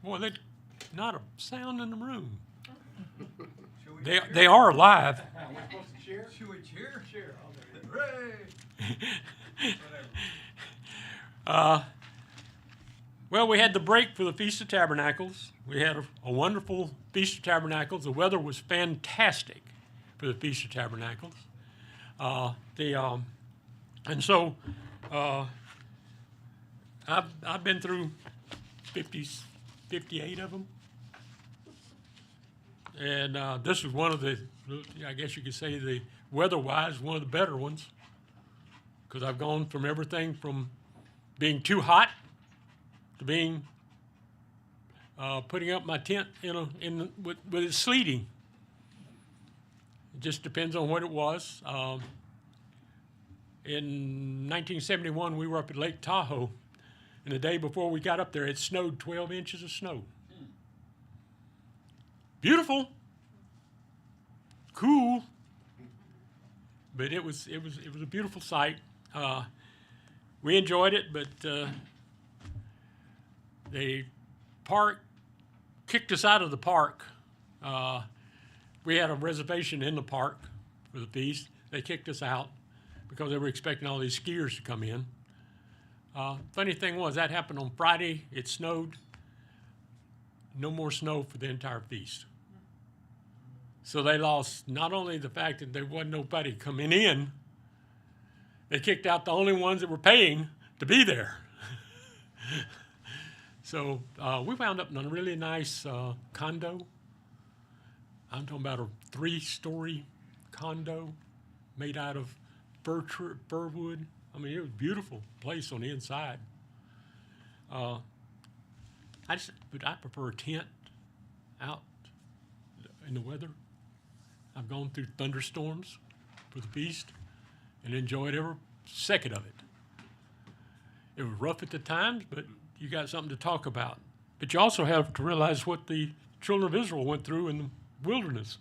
Boy, they not a sound in the room. They are alive. Are we supposed to cheer? Should we cheer? Cheer. Hooray! Well, we had the break for the Feast of Tabernacles. We had a wonderful Feast of Tabernacles. The weather was fantastic for the Feast of Tabernacles. And so I've been through 58 of them. And this was one of the, I guess you could say, the weather-wise, one of the better ones, because I've gone from everything from being too hot to being putting up my tent with it sleeting. It just depends on what it was. In 1971, we were up at Lake Tahoe, and the day before we got up there, it snowed 12 inches of snow. Beautiful, cool, but it was a beautiful sight. We enjoyed it, but the park kicked us out of the park. We had a reservation in the park for the feast. They kicked us out because they were expecting all these skiers to come in. Funny thing was, that happened on Friday. It snowed. No more snow for the entire feast. So they lost not only the fact that there wasn't nobody coming in, they kicked out the only ones that were paying to be there. So we wound up in a really nice condo. I'm talking about a 3-story condo made out of fir wood. I mean, it was a beautiful place on the inside. But I prefer a tent out in the weather. I've gone through thunderstorms for the feast and enjoyed every second of it. It was rough at the times, but you got something to talk about. But you also have to realize what the children of Israel went through in the wilderness.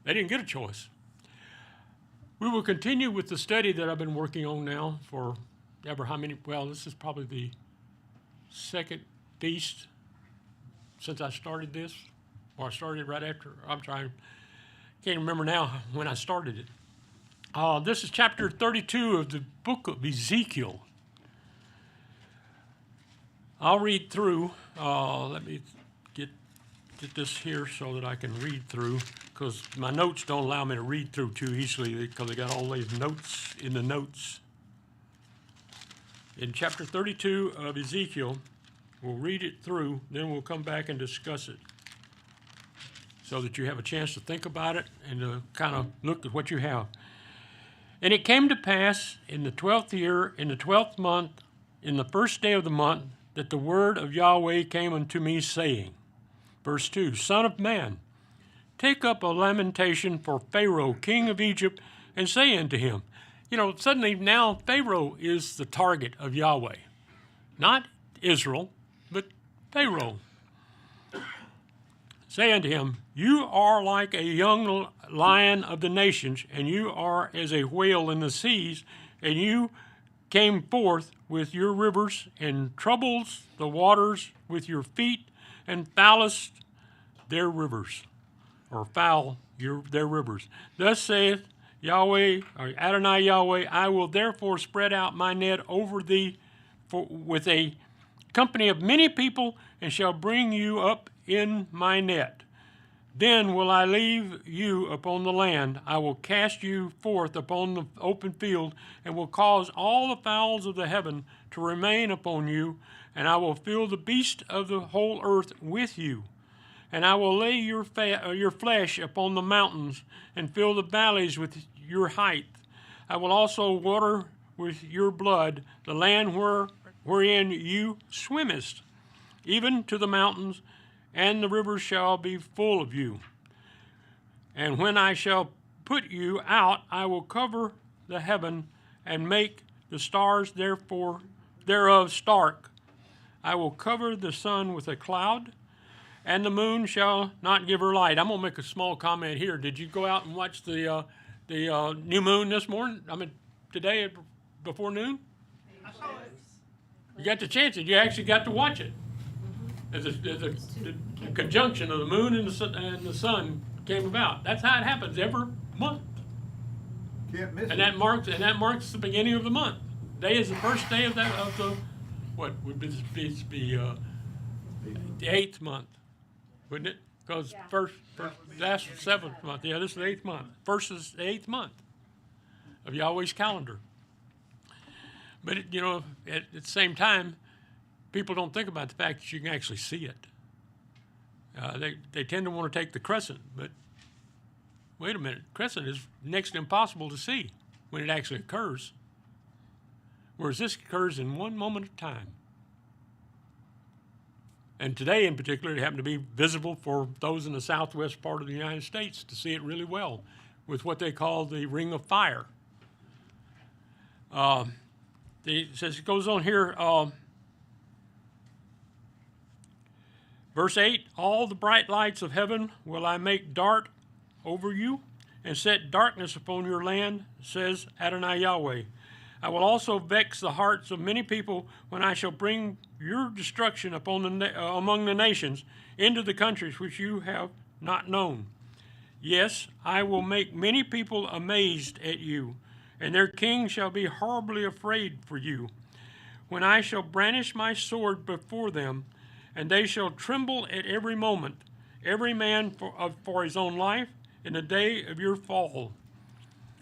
They didn't get a choice. We will continue with the study that I've been working on now for ever how many, well, this is probably the second feast since I started this, or I started right after, can't remember now when I started it. This is chapter 32 of the book of Ezekiel. I'll read through. Let me get this here so that I can read through, because my notes don't allow me to read through too easily because I got all these notes in the notes. In chapter 32 of Ezekiel, we'll read it through, then we'll come back and discuss it so that you have a chance to think about it and to kind of look at what you have. And it came to pass in the 12th year, in the 12th month, in the first day of the month, that the word of Yahweh came unto me, saying, verse 2, Son of man, take up a lamentation for Pharaoh, king of Egypt, and say unto him, suddenly now Pharaoh is the target of Yahweh. Not Israel, but Pharaoh. Say unto him, you are like a young lion of the nations, and you are as a whale in the seas, and you came forth with your rivers, and troubles the waters with your feet, and foulest their rivers, or foul their rivers. Thus saith Yahweh, or Adonai Yahweh, I will therefore spread out my net over thee with a company of many people, and shall bring you up in my net. Then will I leave you upon the land. I will cast you forth upon the open field, and will cause all the fowls of the heaven to remain upon you, and I will fill the beasts of the whole earth with you. And I will lay your flesh upon the mountains, and fill the valleys with your height. I will also water with your blood the land wherein you swimmest, even to the mountains, and the rivers shall be full of you. And when I shall put you out, I will cover the heaven, and make the stars thereof stark. I will cover the sun with a cloud, and the moon shall not give her light. I'm going to make a small comment here. Did you go out and watch the new moon this morning? Today before noon? I saw it. You got the chance. You actually got to watch it. as the conjunction of the moon and the sun came about. That's how it happens every month. Can't miss And it. that marks the beginning of the month. Day is the first day of the what would be the 8th month, wouldn't it? Because first last 7th month. Yeah, this is the 8th month. First is the 8th month of Yahweh's calendar. But at the same time, people don't think about the fact that you can actually see it. They tend to want to take the crescent, but wait a minute, crescent is next to impossible to see when it actually occurs. Whereas this occurs in one moment of time. And today in particular, it happened to be visible for those in the southwest part of the United States to see it really well with what they call the ring of fire. It goes on here, verse 8, all the bright lights of heaven will I make dart over you and set darkness upon your land, says Adonai Yahweh. I will also vex the hearts of many people when I shall bring your destruction upon among the nations into the countries which you have not known. Yes, I will make many people amazed at you, and their king shall be horribly afraid for you. When I shall brandish my sword before them, and they shall tremble at every moment, every man for his own life, in the day of your fall.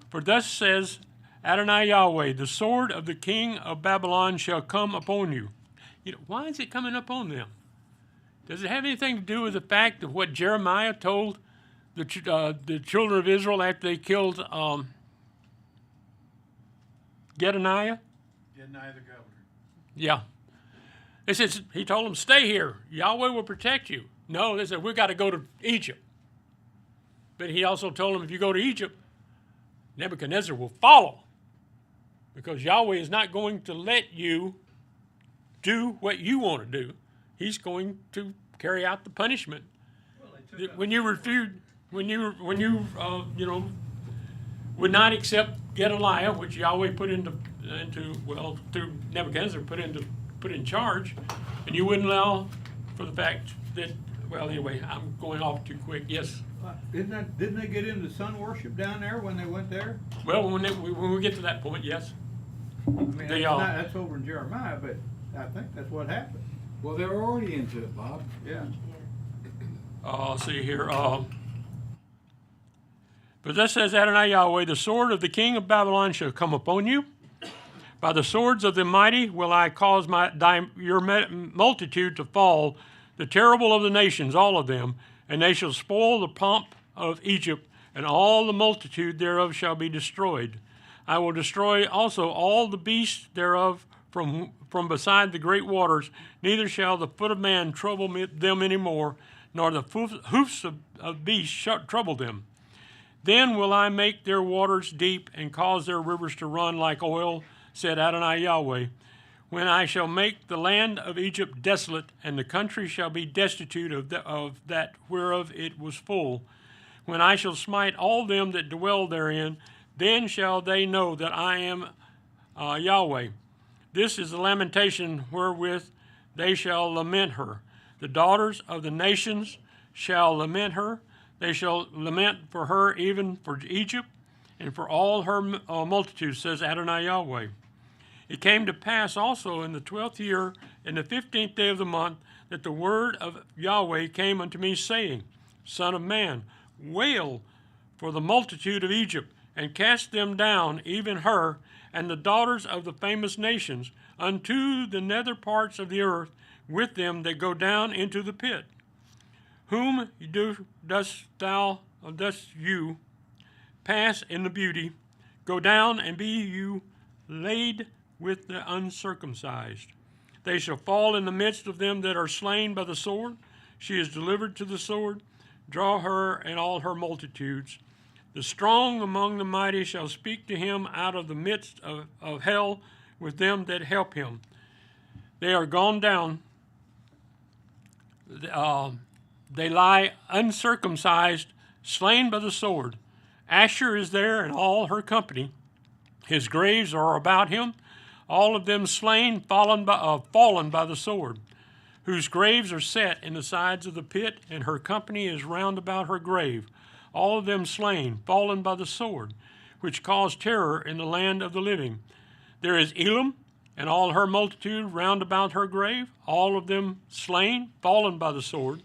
For thus says Adonai Yahweh, the sword of the king of Babylon shall come upon you. Why is it coming upon them? Does it have anything to do with the fact of what Jeremiah told the children of Israel after they killed Gedaliah? Gedaliah the governor. Yeah. He told them, stay here. Yahweh will protect you. No, they said, we've got to go to Egypt. But he also told them, if you go to Egypt, Nebuchadnezzar will follow. Because Yahweh is not going to let you do what you want to do. He's going to carry out the punishment. When you refuse, when you would not accept Gedaliah, which Yahweh put through Nebuchadnezzar put in charge, and you wouldn't allow for the fact that, well, anyway, I'm going off too quick. Yes. Didn't they get into sun worship down there when they went there? Well, when we get to that point, yes. I mean, that's over in Jeremiah, but I think that's what happened. Well, they're already into it, Bob. Yeah. See here. But thus says Adonai Yahweh, the sword of the king of Babylon shall come upon you. By the swords of the mighty will I cause your multitude to fall, the terrible of the nations, all of them, and they shall spoil the pomp of Egypt, and all the multitude thereof shall be destroyed. I will destroy also all the beasts thereof from beside the great waters, neither shall the foot of man trouble them any more, nor the hoofs of beasts trouble them. Then will I make their waters deep, and cause their rivers to run like oil, said Adonai Yahweh. When I shall make the land of Egypt desolate, and the country shall be destitute of that whereof it was full, when I shall smite all them that dwell therein, then shall they know that I am Yahweh. This is the lamentation wherewith they shall lament her. The daughters of the nations shall lament her. They shall lament for her, even for Egypt, and for all her multitude, says Adonai Yahweh. It came to pass also in the 12th year, in the 15th day of the month, that the word of Yahweh came unto me, saying, Son of man, wail for the multitude of Egypt, and cast them down, even her, and the daughters of the famous nations, unto the nether parts of the earth, with them that go down into the pit. Whom dost you pass in the beauty, go down and be you laid with the uncircumcised. They shall fall in the midst of them that are slain by the sword. She is delivered to the sword. Draw her and all her multitudes. The strong among the mighty shall speak to him out of the midst of hell with them that help him. They are gone down. They lie uncircumcised, slain by the sword. Asher is there and all her company. His graves are about him, all of them slain, fallen by the sword. whose graves are set in the sides of the pit, and her company is round about her grave, all of them slain, fallen by the sword, which caused terror in the land of the living. There is Elam, and all her multitude round about her grave, all of them slain, fallen by the sword,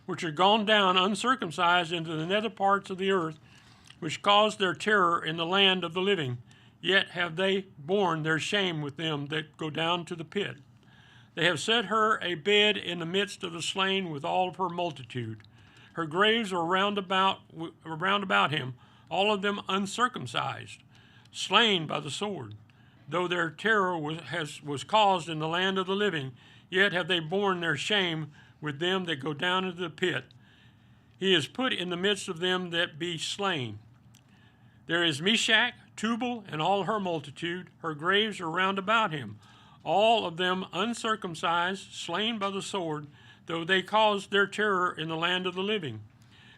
which are gone down uncircumcised into the nether parts of the earth, which caused their terror in the land of the living. Yet have they borne their shame with them that go down to the pit. They have set her a bed in the midst of the slain with all of her multitude. Her graves are round about him, all of them uncircumcised, slain by the sword. Though their terror was caused in the land of the living, yet have they borne their shame with them that go down into the pit. He is put in the midst of them that be slain. There is Meshach, Tubal, and all her multitude. Her graves are round about him, all of them uncircumcised, slain by the sword, though they caused their terror in the land of the living.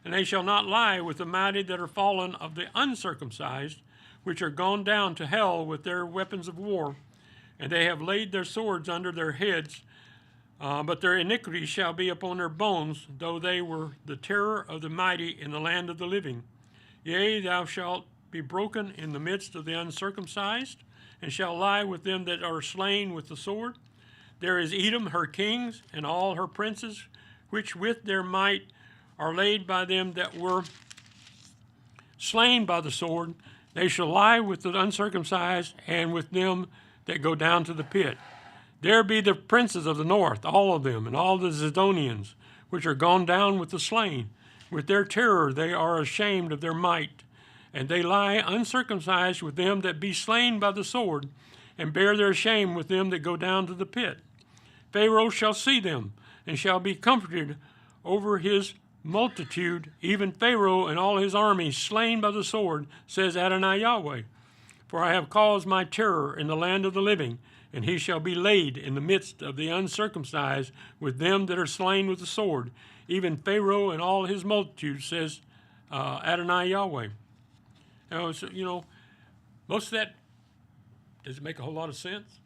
And they shall not lie with the mighty that are fallen of the uncircumcised, which are gone down to hell with their weapons of war. And they have laid their swords under their heads, but their iniquity shall be upon their bones, though they were the terror of the mighty in the land of the living. Yea, thou shalt be broken in the midst of the uncircumcised, and shall lie with them that are slain with the sword. There is Edom, her kings, and all her princes, which with their might are laid by them that were slain by the sword. They shall lie with the uncircumcised, and with them that go down to the pit. There be the princes of the north, all of them, and all the Zidonians, which are gone down with the slain. With their terror they are ashamed of their might, and they lie uncircumcised with them that be slain by the sword, and bear their shame with them that go down to the pit. Pharaoh shall see them, and shall be comforted over his multitude, even Pharaoh and all his armies slain by the sword, says Adonai Yahweh. For I have caused my terror in the land of the living, and he shall be laid in the midst of the uncircumcised with them that are slain with the sword, even Pharaoh and all his multitude, says Adonai Yahweh. Most of that, does it make a whole lot of sense?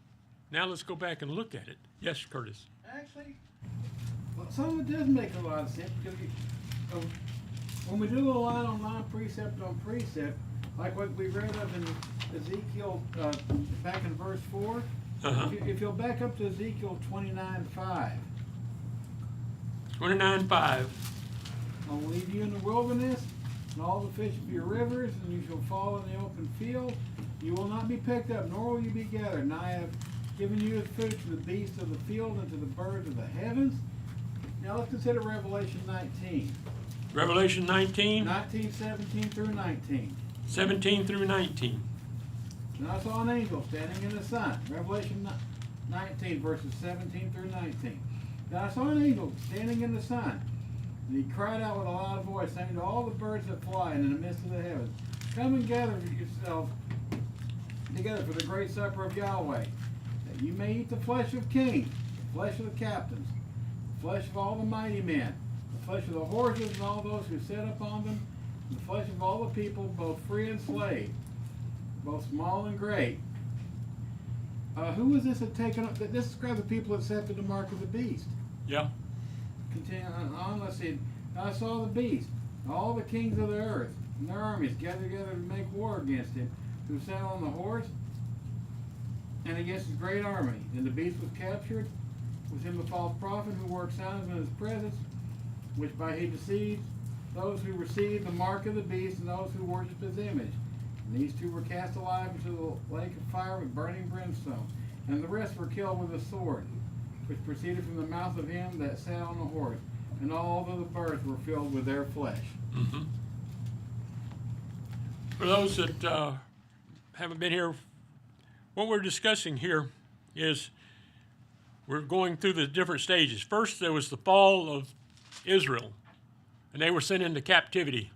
Now let's go back and look at it. Yes, Curtis. Actually, well, some of it does make a lot of sense, because when we do a line on line, precept on precept, like what we read of in Ezekiel back in verse 4, if you'll back up to Ezekiel 29:5. 29:5. I will leave you in the wilderness, and all the fish of your rivers, and you shall fall in the open field. You will not be picked up, nor will you be gathered. And I have given you as food to the beasts of the field and to the birds of the heavens. Now let's consider Revelation 19. Revelation 19. 17 through 19. 17 through 19. And I saw an angel standing in the sun. Revelation 19, verses 17 through 19. And I saw an angel standing in the sun, and he cried out with a loud voice, saying to all the birds that fly in the midst of the heavens, come and gather yourselves together for the great supper of Yahweh, that you may eat the flesh of kings, the flesh of the captains, the flesh of all the mighty men, the flesh of the horses and all those who sit upon them, and the flesh of all the people, both free and slave, both small and great. Who was this that taken up? This describes the people that accepted the mark of the beast. Yeah. Continue on, let's see. I saw the beast, all the kings of the earth, and their armies gathered together to make war against him, who sat on the horse, and against his great army. Then the beast was captured, with him a false prophet who worked signs in his presence, which by he deceived those who received the mark of the beast and those who worshipped his image. And these two were cast alive into the lake of fire with burning brimstone, and the rest were killed with a sword, which proceeded from the mouth of him that sat on the horse, and all of the birds were filled with their flesh. Mm-hmm. For those that haven't been here, what we're discussing here is we're going through the different stages. First, there was the fall of Israel, and they were sent into captivity.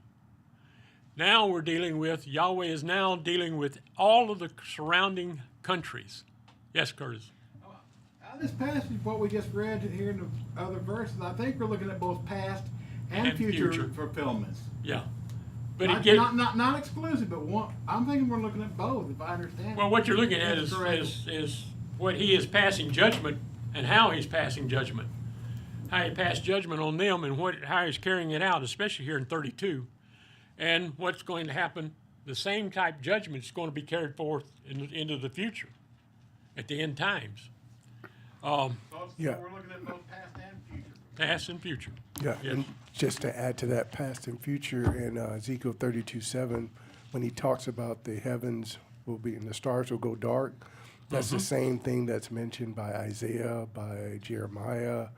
Now we're dealing with, Yahweh is now dealing with all of the surrounding countries. Yes, Curtis? This passage, what we just read here in the other verses, I think we're looking at both past and future fulfillments. Yeah. But not exclusive, but one. I'm thinking we're looking at both, if I understand. Well, what you're looking at is what he is passing judgment and how he's passing judgment. how he passed judgment on them and how he's carrying it out, especially here in 32, and what's going to happen. The same type judgment is going to be carried forth into the future at the end times. Yeah. We're looking at both past and future. Past and future. Yeah, Yes. and just to add to that past and future, in Ezekiel 32:7, when he talks about the heavens will be and the stars will go dark, that's the same thing that's mentioned by Isaiah, by Jeremiah,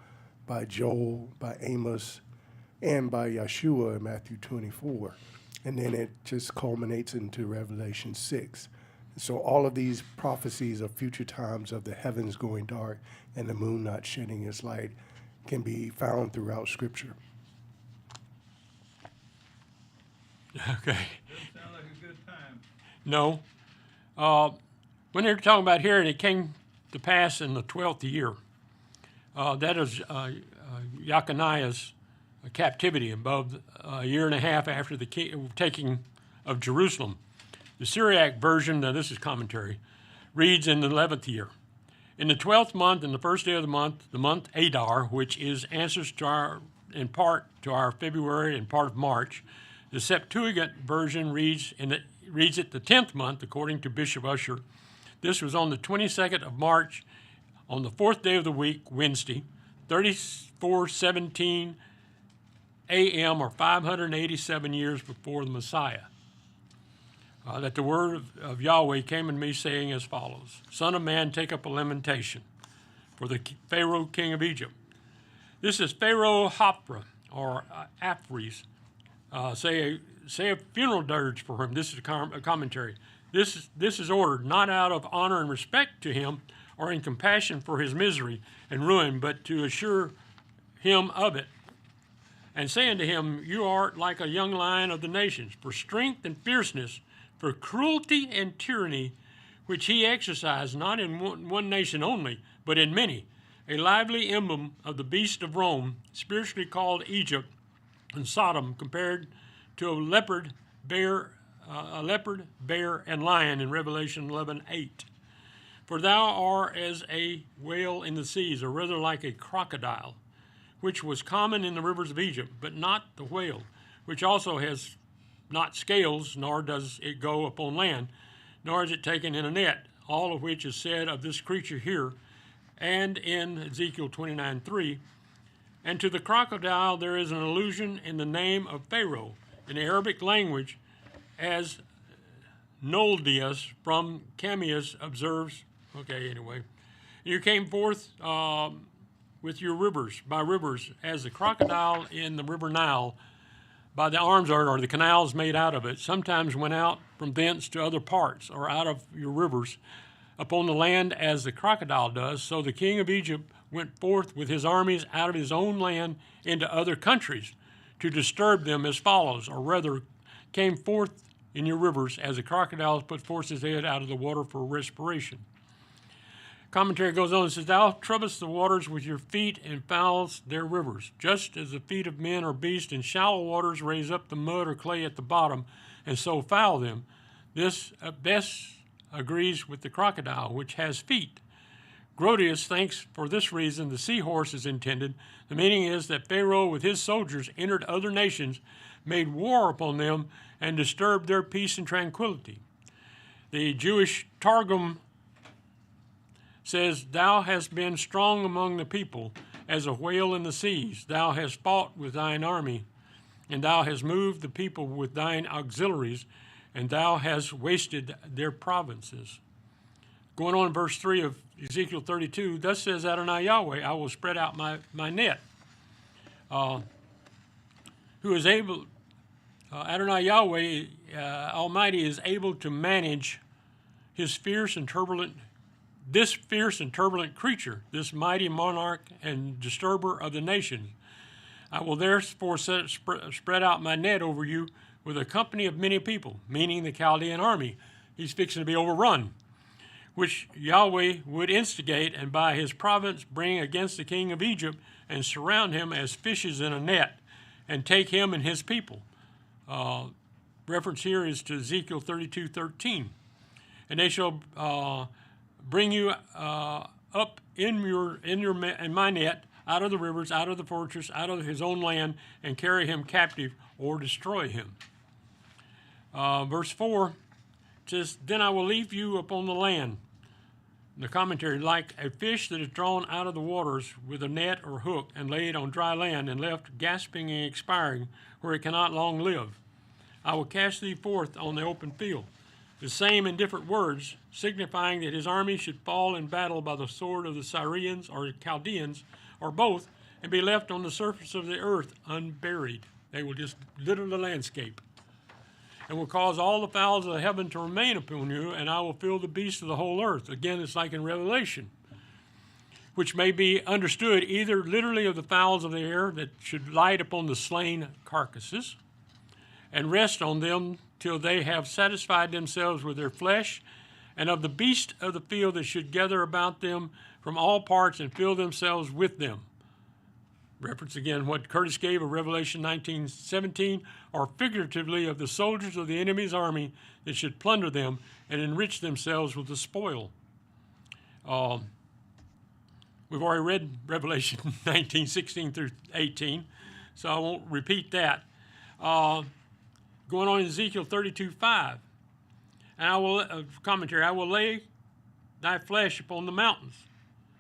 by Joel, by Amos, and by Yeshua in Matthew 24. And then it just culminates into Revelation 6. So all of these prophecies of future times of the heavens going dark and the moon not shedding its light can be found throughout Scripture. Okay. Doesn't sound like a good time. No. When they're talking about here, and it came to pass in the 12th year. That is Jeconiah's captivity, above a year and a half after the taking of Jerusalem. The Syriac version, now this is commentary, reads in the 11th year. In the 12th month, in the first day of the month Adar, which is answers to our, in part to our February and part of March, the Septuagint version reads it the 10th month, according to Bishop Usher. This was on the 22nd of March, on the 4th day of the week, Wednesday, 3417 a.m., or 587 years before the Messiah. That the word of Yahweh came unto me, saying as follows: Son of man, take up a lamentation for the Pharaoh, king of Egypt. This is Pharaoh Hophra, or Aphres. Say a funeral dirge for him. This is a commentary. This is ordered not out of honor and respect to him, or in compassion for his misery and ruin, but to assure him of it, and say unto him, You art like a young lion of the nations, for strength and fierceness, for cruelty and tyranny, which he exercised not in one nation only, but in many, a lively emblem of the beast of Rome, spiritually called Egypt, and Sodom, compared to a leopard, bear, and lion in Revelation 11:8. For thou art as a whale in the seas, or rather like a crocodile, which was common in the rivers of Egypt, but not the whale, which also has not scales, nor does it go upon land, nor is it taken in a net, all of which is said of this creature here, and in Ezekiel 29:3. And to the crocodile there is an allusion in the name of Pharaoh, in the Arabic language, as Noldius from Chamius observes. Okay, anyway. You came forth with your rivers, by rivers, as the crocodile in the river Nile, by the arms or the canals made out of it, sometimes went out from thence to other parts, or out of your rivers, upon the land as the crocodile does. So the king of Egypt went forth with his armies out of his own land into other countries to disturb them as follows, or rather came forth in your rivers as a crocodile puts forth his head out of the water for respiration. Commentary goes on and says, Thou troublest the waters with your feet and foulest their rivers, just as the feet of men or beasts in shallow waters raise up the mud or clay at the bottom, and so foul them. This best agrees with the crocodile, which has feet. Grotius thinks for this reason the seahorse is intended. The meaning is that Pharaoh with his soldiers entered other nations, made war upon them, and disturbed their peace and tranquility. The Jewish Targum says, Thou hast been strong among the people, as a whale in the seas. Thou hast fought with thine army, and thou hast moved the people with thine auxiliaries, and thou hast wasted their provinces. Going on in verse 3 of Ezekiel 32, Thus says Adonai Yahweh, I will spread out my net. Who is able, Adonai Yahweh Almighty is able to manage this fierce and turbulent creature, this mighty monarch and disturber of the nations. I will therefore spread out my net over you with a company of many people, meaning the Chaldean army. He's fixing to be overrun, which Yahweh would instigate, and by his providence bring against the king of Egypt, and surround him as fishes in a net, and take him and his people. Reference here is to Ezekiel 32:13. And they shall bring you up in my net. out of the rivers, out of the fortress, out of his own land, and carry him captive or destroy him. Verse 4 says, Then I will leave you upon the land. The commentary, like a fish that is drawn out of the waters with a net or hook and laid on dry land and left gasping and expiring, where it cannot long live. I will cast thee forth on the open field. The same in different words, signifying that his army should fall in battle by the sword of the Syrians or Chaldeans, or both, and be left on the surface of the earth unburied. They will just litter the landscape. And will cause all the fowls of the heaven to remain upon you, and I will fill the beasts of the whole earth. Again, it's like in Revelation, which may be understood either literally of the fowls of the air that should light upon the slain carcasses and rest on them till they have satisfied themselves with their flesh, and of the beasts of the field that should gather about them from all parts and fill themselves with them. Reference again what Curtis gave of Revelation 19:17, or figuratively of the soldiers of the enemy's army that should plunder them and enrich themselves with the spoil. We've already read Revelation 19:16 through 18, so I won't repeat that. Going on in Ezekiel 32:5, and I will commentary. I will lay thy flesh upon the mountains,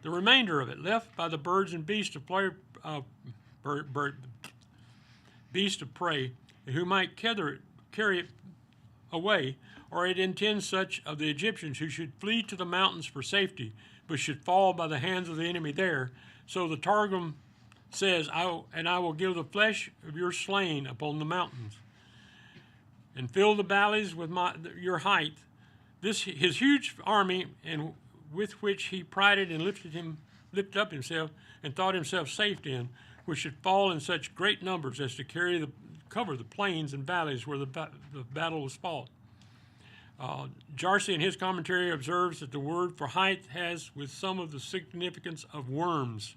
the remainder of it left by the birds and beasts of prey, beast of prey, who might carry it away, or it intends such of the Egyptians who should flee to the mountains for safety, but should fall by the hands of the enemy there. So the Targum says, I will give the flesh of your slain upon the mountains, and fill the valleys with your height. This his huge army, and with which he prided and lifted up himself, and thought himself safe in, which should fall in such great numbers as to cover the plains and valleys where the battle was fought. Jarcy in his commentary observes that the word for height has with some of the significance of worms.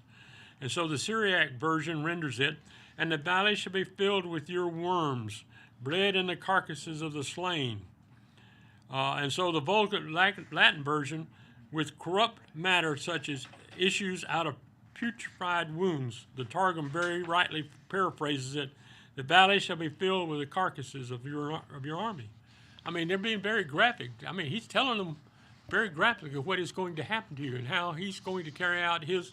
And so the Syriac version renders it, and the valley shall be filled with your worms, bred in the carcasses of the slain. And so the Vulgar Latin version, with corrupt matter such as issues out of putrefied wounds. The Targum very rightly paraphrases it, the valley shall be filled with the carcasses of your army. I mean, they're being very graphic. I mean, he's telling them very graphically what is going to happen to you and how he's going to carry out his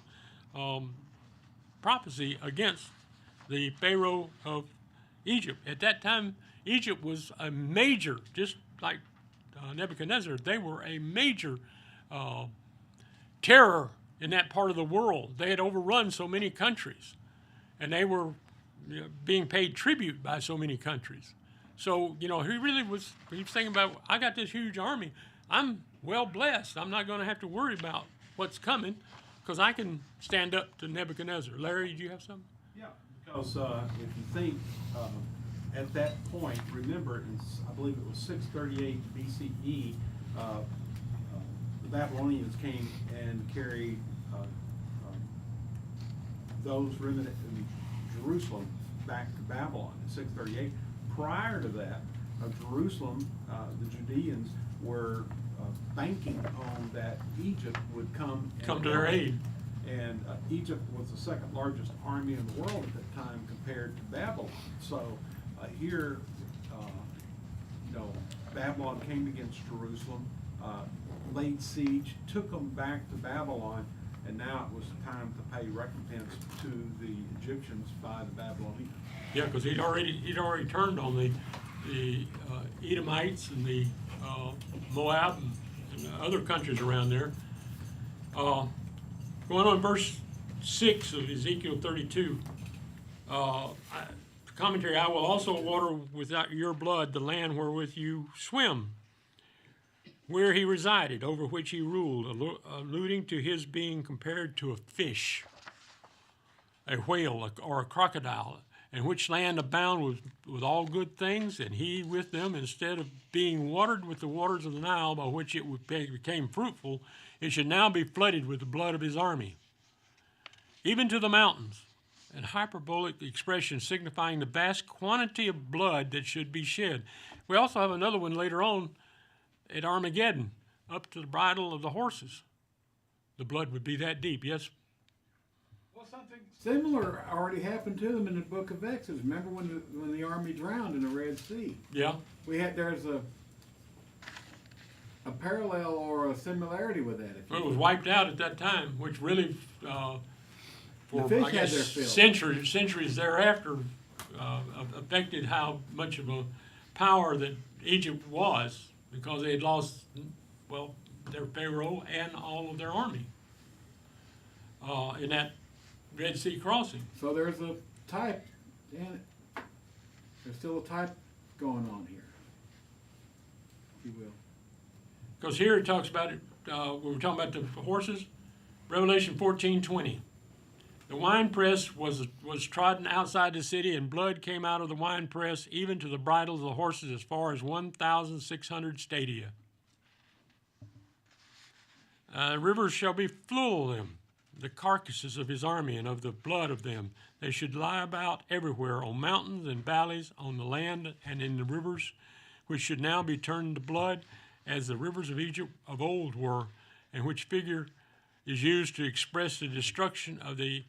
prophecy against the Pharaoh of Egypt. At that time, Egypt was a major, just like Nebuchadnezzar, they were a major terror in that part of the world. They had overrun so many countries, and they were being paid tribute by so many countries. So, he was thinking about, I got this huge army. I'm well blessed. I'm not going to have to worry about what's coming because I can stand up to Nebuchadnezzar. Larry, do you have something? Yeah, because if you think at that point, remember, I believe it was 638 BCE, the Babylonians came and carried those remnant in Jerusalem back to Babylon in 638. Prior to that, Jerusalem, the Judeans were banking on that Egypt would come to their aid. And Egypt was the second largest army in the world at that time compared to Babylon. So here, Babylon came against Jerusalem, laid siege, took them back to Babylon, and now it was time to pay recompense to the Egyptians by the Babylonians. Yeah, because he'd already turned on the Edomites and the Moab and the other countries around there. Going on verse 6 of Ezekiel 32, commentary, I will also water without your blood the land wherewith you swim, where he resided, over which he ruled, alluding to his being compared to a fish, a whale, or a crocodile, in which land abound with all good things, and he with them, instead of being watered with the waters of the Nile, by which it became fruitful, it should now be flooded with the blood of his army, even to the mountains, an hyperbolic expression signifying the vast quantity of blood that should be shed. We also have another one later on at Armageddon, up to the bridle of the horses. The blood would be that deep, yes? Well, something similar already happened to them in the book of Exodus. Remember when the army drowned in the Red Sea? Yeah. There's a parallel or a similarity with that. Well, it was wiped out at that time, which really, for fish I had guess their fill. centuries thereafter, affected how much of a power that Egypt was, because they had lost, well, their Pharaoh and all of their army in that Red Sea crossing. So there's a type, and there's still a type going on here, if you will. Because here it talks about it, we were talking about the horses, Revelation 14:20. The winepress was trodden outside the city, and blood came out of the winepress, even to the bridles of the horses, as far as 1,600 stadia. Rivers shall be full of them, the carcasses of his army, and of the blood of them. They should lie about everywhere, on mountains and valleys, on the land and in the rivers, which should now be turned to blood, as the rivers of Egypt of old were, and which figure is used to express the destruction of the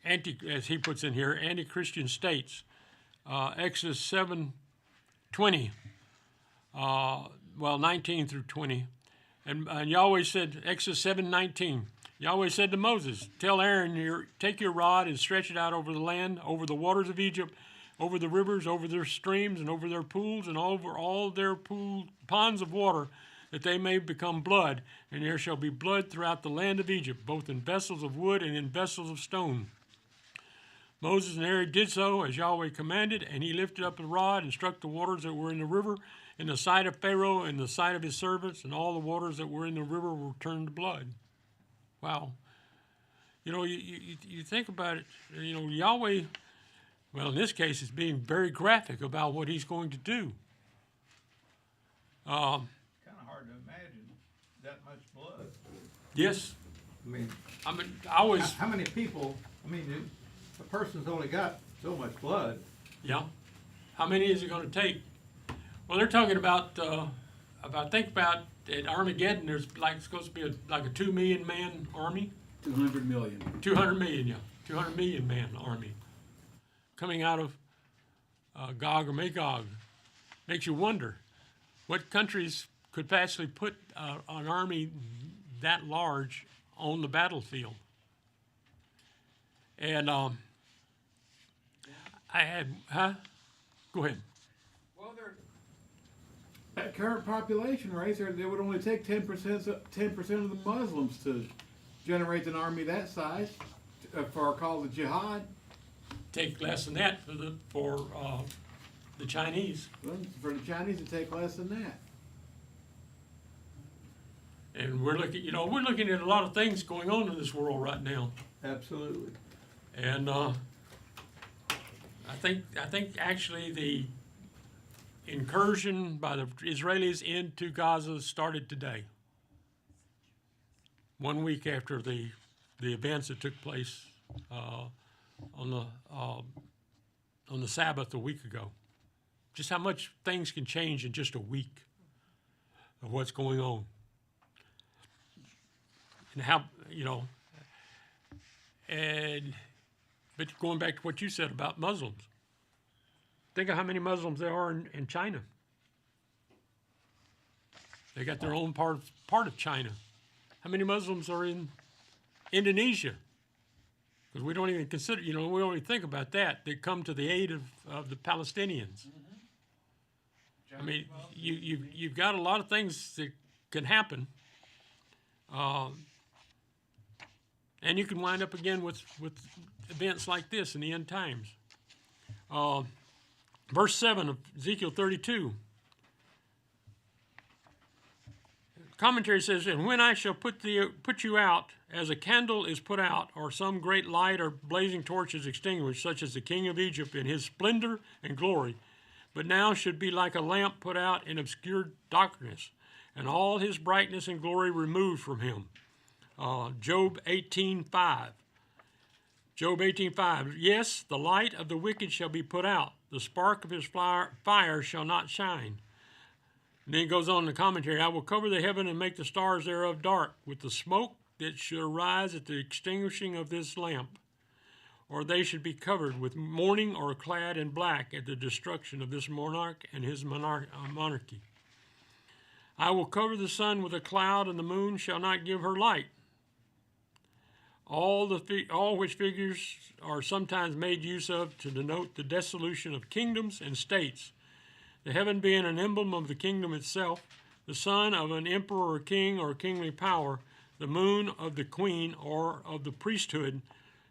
as he puts in here, anti-Christian states. Exodus 7:20, 19 through 20. And Yahweh said, Exodus 7:19, Yahweh said to Moses, tell Aaron, take your rod and stretch it out over the land, over the waters of Egypt, over the rivers, over their streams, and over their pools, and over all their ponds of water, that they may become blood. And there shall be blood throughout the land of Egypt, both in vessels of wood and in vessels of stone. Moses and Aaron did so as Yahweh commanded, and he lifted up the rod and struck the waters that were in the river in the sight of Pharaoh and the sight of his servants, and all the waters that were in the river were turned to blood. Wow. You know, you think about it, you know, Yahweh, well, in this case, is being very graphic about what he's going to do. Kind of hard to imagine that much blood. Yes. I mean, I was, how many people, a person's only got so much blood. yeah. How many is it going to take? Well, they're talking about think about at Armageddon, there's supposed to be like a 2 million man army. 200 million. 200 million, yeah. 200 million man army coming out of Gog or Magog. Makes you wonder what countries could actually put an army that large on the battlefield. And I had, Go ahead. Well, at current population rates, they would only take 10% of the Muslims to generate an army that size for called the jihad. Take less than that for the Chinese. Well, for the Chinese, it take less than that. And we're looking at a lot of things going on in this world right now. Absolutely. And I think actually the incursion by the Israelis into Gaza started today. 1 week after the events that took place on the Sabbath a week ago. Just how much things can change in just a week of what's going on. And how, but going back to what you said about Muslims, think of how many Muslims there are in China. They got their own part of China. How many Muslims are in Indonesia? Because we don't even consider, we don't even think about that. They come to the aid of the Palestinians. I mean, you've got a lot of things that can happen. And you can wind up again with events like this in the end times. Verse 7 of Ezekiel 32. Commentary says, and when I shall put you out, as a candle is put out, or some great light or blazing torch is extinguished, such as the king of Egypt in his splendor and glory, but now should be like a lamp put out in obscure darkness, and all his brightness and glory removed from him. Job 18:5. Job 18:5. Yes, the light of the wicked shall be put out. The spark of his fire shall not shine. And then it goes on in the commentary. I will cover the heaven and make the stars thereof dark. With the smoke that should arise at the extinguishing of this lamp, or they should be covered with mourning or clad in black at the destruction of this monarch and his monarchy. I will cover the sun with a cloud, and the moon shall not give her light. All which figures are sometimes made use of to denote the dissolution of kingdoms and states, the heaven being an emblem of the kingdom itself, the sun of an emperor or king or kingly power, the moon of the queen or of the priesthood,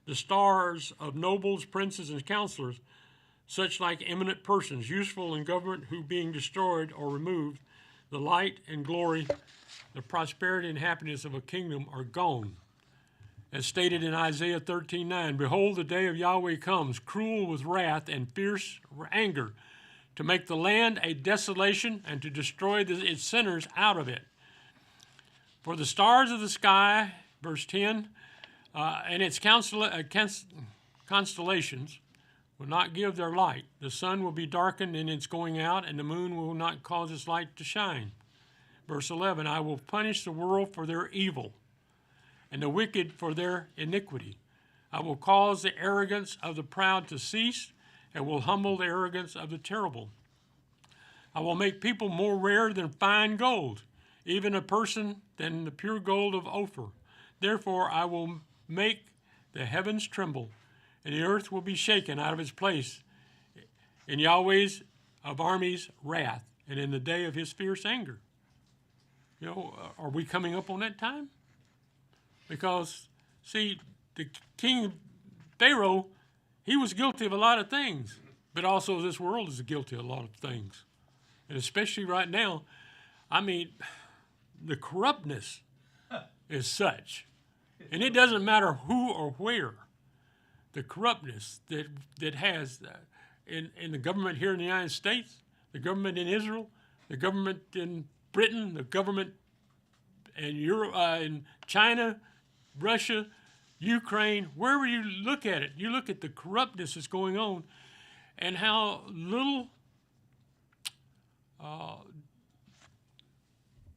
the stars of nobles, princes, and counselors, such like eminent persons, useful in government, who being destroyed or removed, the light and glory, the prosperity and happiness of a kingdom are gone. As stated in Isaiah 13:9, behold, the day of Yahweh comes, cruel with wrath and fierce anger, to make the land a desolation and to destroy its sinners out of it. For the stars of the sky, verse 10, and its constellations will not give their light. The sun will be darkened in its going out, and the moon will not cause its light to shine. Verse 11, I will punish the world for their evil, and the wicked for their iniquity. I will cause the arrogance of the proud to cease, and will humble the arrogance of the terrible. I will make people more rare than fine gold, even a person than the pure gold of Ophir. Therefore I will make the heavens tremble, and the earth will be shaken out of its place in Yahweh's of armies' wrath, and in the day of his fierce anger. You know, are we coming up on that time? Because, see, the king Pharaoh, he was guilty of a lot of things, but also this world is guilty of a lot of things. And especially right now, I mean, the corruptness is such. And it doesn't matter who or where, the corruptness that has in the government here in the United States, the government in Israel, the government in Britain, the government in Europe, in China, Russia, Ukraine, wherever you look at it, you look at the corruptness that's going on and how little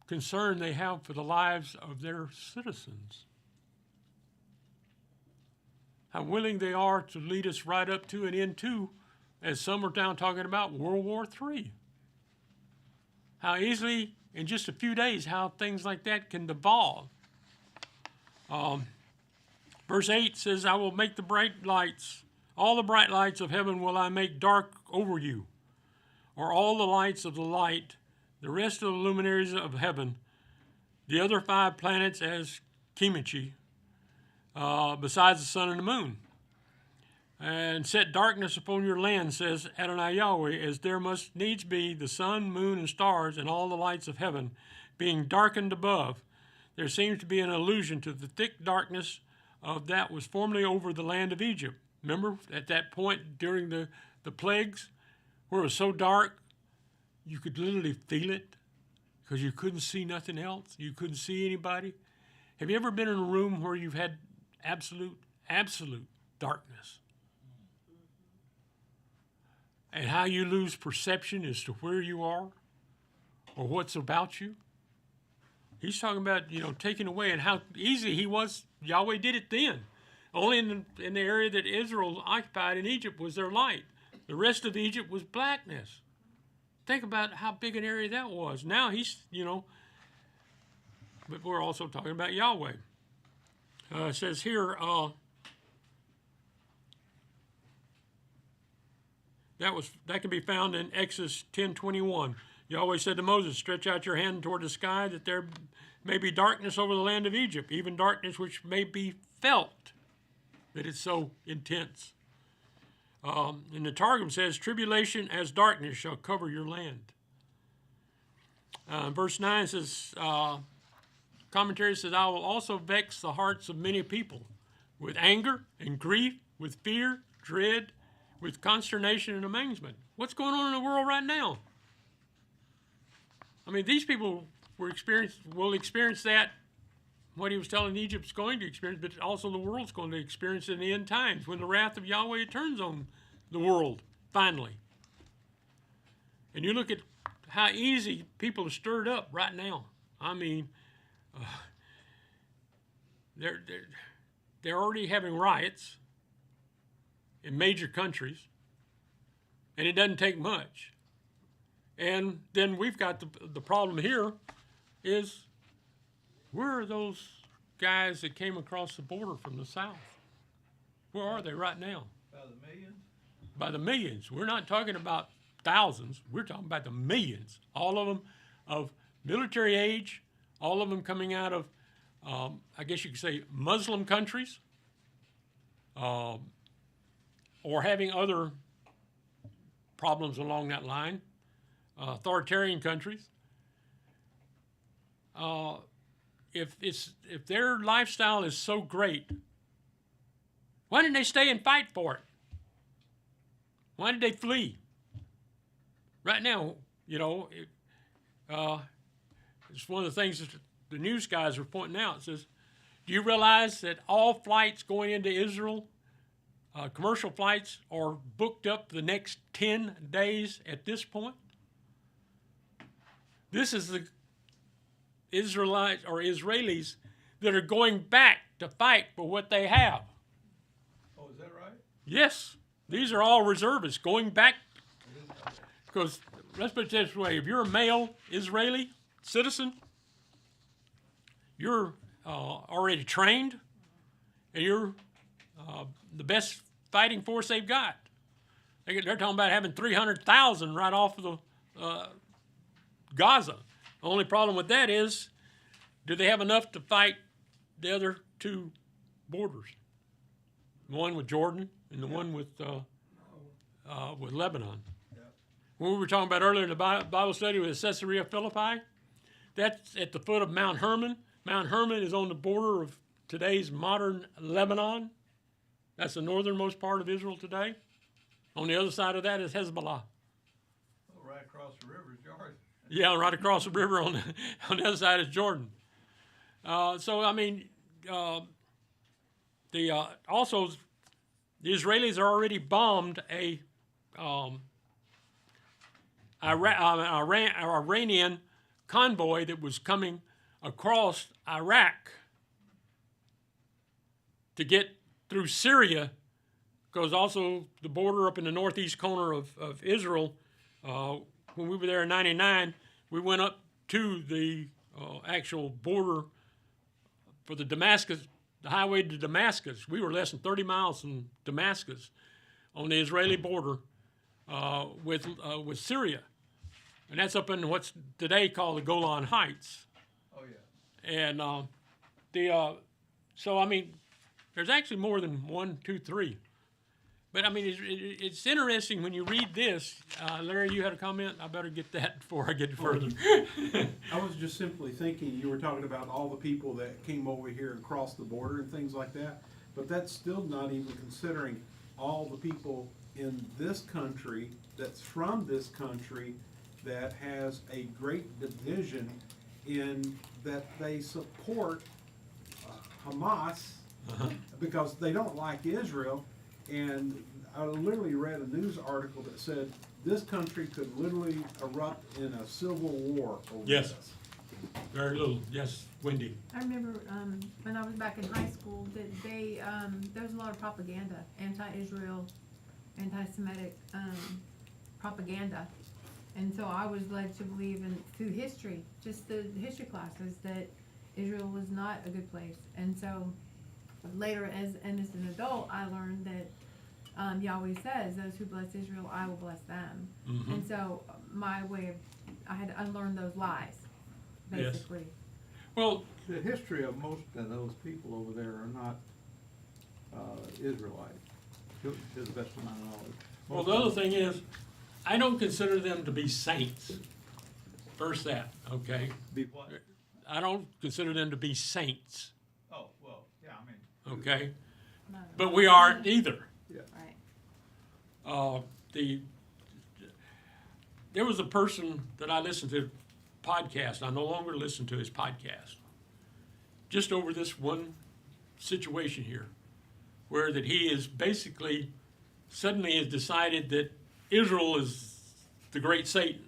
concern they have for the lives of their citizens. How willing they are to lead us right up to and into, as some are down talking about, World War III. How easily, in just a few days, how things like that can devolve. Verse 8 says, I will make the bright lights, all the bright lights of heaven will I make dark over you, or all the lights of the light, the rest of the luminaries of heaven, the other 5 planets as Chemachi, besides the sun and the moon. And set darkness upon your land, says Adonai Yahweh, as there must needs be the sun, moon, and stars, and all the lights of heaven, being darkened above. There seems to be an allusion to the thick darkness of that was formerly over the land of Egypt. Remember, at that point during the plagues, where it was so dark, you could literally feel it because you couldn't see nothing else. You couldn't see anybody. Have you ever been in a room where you've had absolute darkness? And how you lose perception as to where you are or what's about you? He's talking about, taking away, and how easy he was. Yahweh did it then. Only in the area that Israel occupied in Egypt was their light. The rest of Egypt was blackness. Think about how big an area that was. Now he's, but we're also talking about Yahweh. It says here, that can be found in Exodus 10:21. Yahweh said to Moses, stretch out your hand toward the sky, that there may be darkness over the land of Egypt, even darkness which may be felt, that it's so intense. And the Targum says, tribulation as darkness shall cover your land. Verse 9 says, commentary says, I will also vex the hearts of many people with anger and grief, with fear, dread, with consternation and amazement. What's going on in the world right now? I mean, these people will experience that, what he was telling Egypt's going to experience, but also the world's going to experience in the end times when the wrath of Yahweh turns on the world, finally. And you look at how easy people are stirred up right now. I mean, they're already having riots in major countries, and it doesn't take much. And then we've got the problem here is, where are those guys that came across the border from the south? Where are they right now? By the millions? By the millions. We're not talking about thousands. We're talking about the millions. All of them of military age, all of them coming out of, I guess you could say, Muslim countries, or having other problems along that line, authoritarian countries. If their lifestyle is so great, why didn't they stay and fight for it? Why did they flee? Right now, it's one of the things that the news guys are pointing out. It says, do you realize that all flights going into Israel, commercial flights, are booked up the next 10 days at this point? This is the Israelites or Israelis that are going back to fight for what they have. Oh, is that right? Yes, these are all reservists going back. Because let's put it this way: if you're a male Israeli citizen, you're already trained, and you're the best fighting force they've got. They're talking about having 300,000 right off of the Gaza. The only problem with that is, do they have enough to fight the other two borders? The one with Jordan and the one with Lebanon. When we were talking about earlier in the Bible study with Caesarea Philippi, that's at the foot of Mount Hermon. Mount Hermon is on the border of today's modern Lebanon. That's the northernmost part of Israel today. On the other side of that is Hezbollah. Oh, right across the river is Jordan. Yeah, right across the river on the other side is Jordan. Also, the Israelis are already bombed a Iranian convoy that was coming across Iraq to get through Syria, because also the border up in the northeast corner of Israel, when we were there in '99, we went up to the actual border for the highway to Damascus. We were less than 30 miles from Damascus on the Israeli border with Syria. And that's up in what's today called the Golan Heights. Oh, yeah. And there's actually more than 1, 2, 3. But it's interesting when you read this. Larry, you had a comment? I better get that before I get further. I was just simply thinking, you were talking about all the people that came over here and crossed the border and things like that, but that's still not even considering all the people in this country that's from this country that has a great division in that they support Hamas because they don't like Israel. And I literally read a news article that said this country could literally erupt in a civil war over Yes. this. Very little. Yes, Wendy. I remember when I was back in high school that there was a lot of propaganda, anti-Israel, anti-Semitic propaganda. And so I was led to believe through history, just the history classes, that Israel was not a good place. And so later, as an adult, I learned that Yahweh says, those who bless Israel, I will bless them. Mm-hmm. And so I had to unlearn those lies, basically. Yes. Well, The history of most of those people over there are not Israelites, to the best of my knowledge. well, the other thing is, I don't consider them to be saints. First that, okay? Be What? I don't consider them to be saints, Oh, well, yeah, I mean, okay? No. But we aren't either. Right. There was a person that I listened to podcast. I no longer listen to his podcast. Just over this one situation here, where that he is basically suddenly has decided that Israel is the great Satan,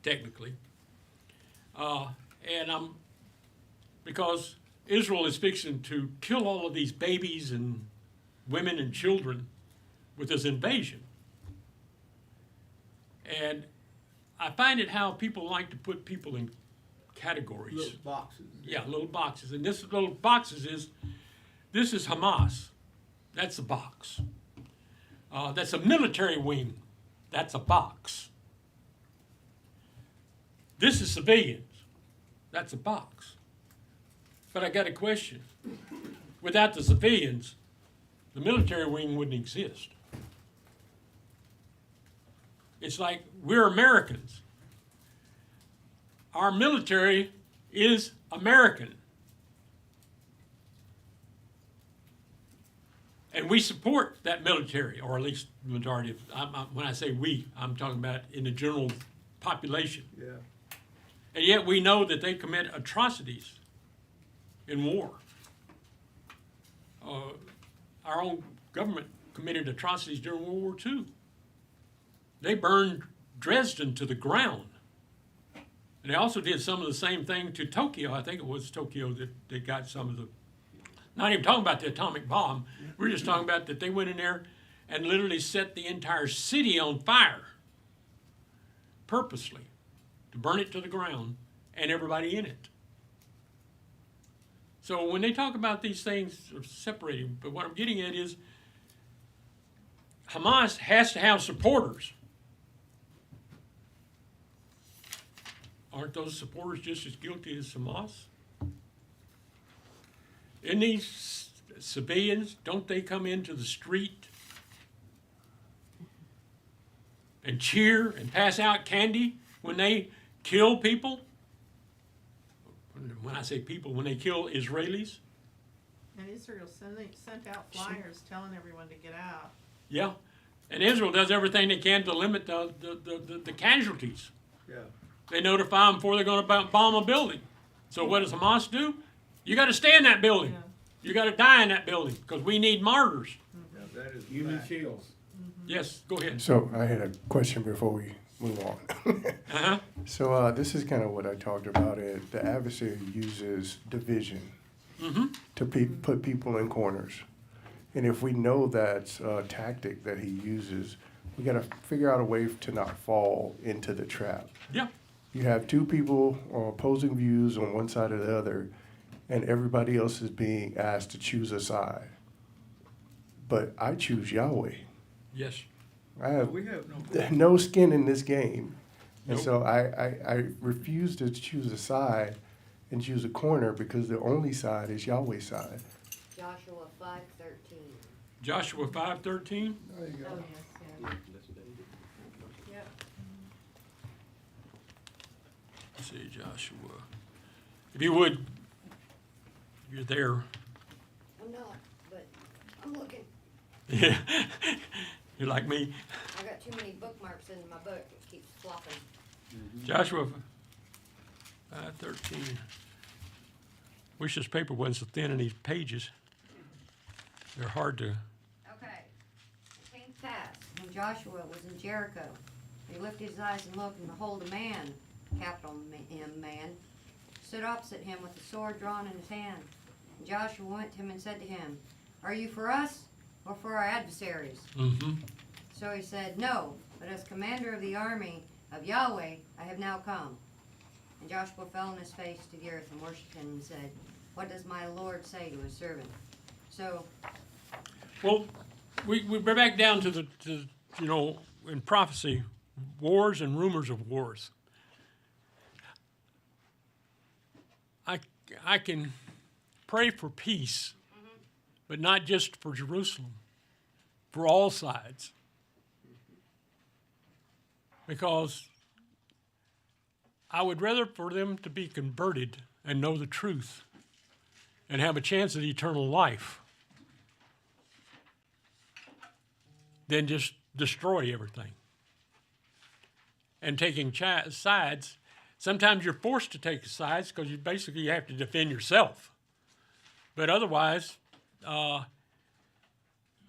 technically, because Israel is fixing to kill all of these babies and women and children with this invasion. And I find it how people like to put people in categories. Little boxes. Yeah, little boxes. And this little boxes this is Hamas. That's a box. That's a military wing. That's a box. This is civilians. That's a box. But I got a question. Without the civilians, the military wing wouldn't exist. It's like we're Americans. Our military is American. And we support that military, or at least the majority of, when I say we, I'm talking about in the general population. Yeah. And yet we know that they commit atrocities in war. Our own government committed atrocities during World War II. They burned Dresden to the ground. And they also did some of the same thing to Tokyo. I think it was Tokyo that they got some of the, not even talking about the atomic bomb. We're just talking about that they went in there and literally set the entire city on fire purposely to burn it to the ground and everybody in it. So when they talk about these things separating, but what I'm getting at is Hamas has to have supporters. Aren't those supporters just as guilty as Hamas? In these civilians, don't they come into the street and cheer and pass out candy when they kill people? When I say people, when they kill Israelis? And Israel sent out flyers telling everyone to get out. Yeah. And Israel does everything they can to limit the casualties. Yeah. They notify them before they're going to bomb a building. So what does Hamas do? You got to stay in that building. Yeah. You got to die in that building because we need martyrs. Yeah, that is You need fact. shields. Yes, go ahead. So I had a question before we move on. Uh-huh. So this is kind of what I talked about. The adversary uses division to put people in corners. And if we know that's a tactic that he uses, we got to figure out a way to not fall into the trap. Yeah. You have two people opposing views on one side or the other, and everybody else is being asked to choose a side. But I choose Yahweh. Yes. I have We have no. no skin in this game. And Nope. so I refuse to choose a side and choose a corner because the only side is Yahweh's side. Joshua 5:13. Joshua 5:13. There you Oh, go. yes, yeah. Yep. Let's see, Joshua. If you would, if you're there. I'm not, but I'm looking. Yeah. You're like me. I got too many bookmarks in my book. It keeps flopping. Joshua 5:13. Wish this paper wasn't so thin in these pages. They're hard to. Okay. It came to pass when Joshua was in Jericho. He lifted his eyes and looked, and behold, a man, capital M man, stood opposite him with a sword drawn in his hand. And Joshua went to him and said to him, "Are you for us or for our adversaries?" Mm-hmm. So he said, "No, but as commander of the army of Yahweh, I have now come." And Joshua fell on his face to the earth and worshipped him and said, "What does my Lord say to his servant?" So, Well, we're back down to in prophecy, wars and rumors of wars. I can pray for peace, but not just for Jerusalem, for all sides. Because I would rather for them to be converted and know the truth and have a chance at eternal life than just destroy everything. And taking sides, sometimes you're forced to take sides because you have to defend yourself. But otherwise, allow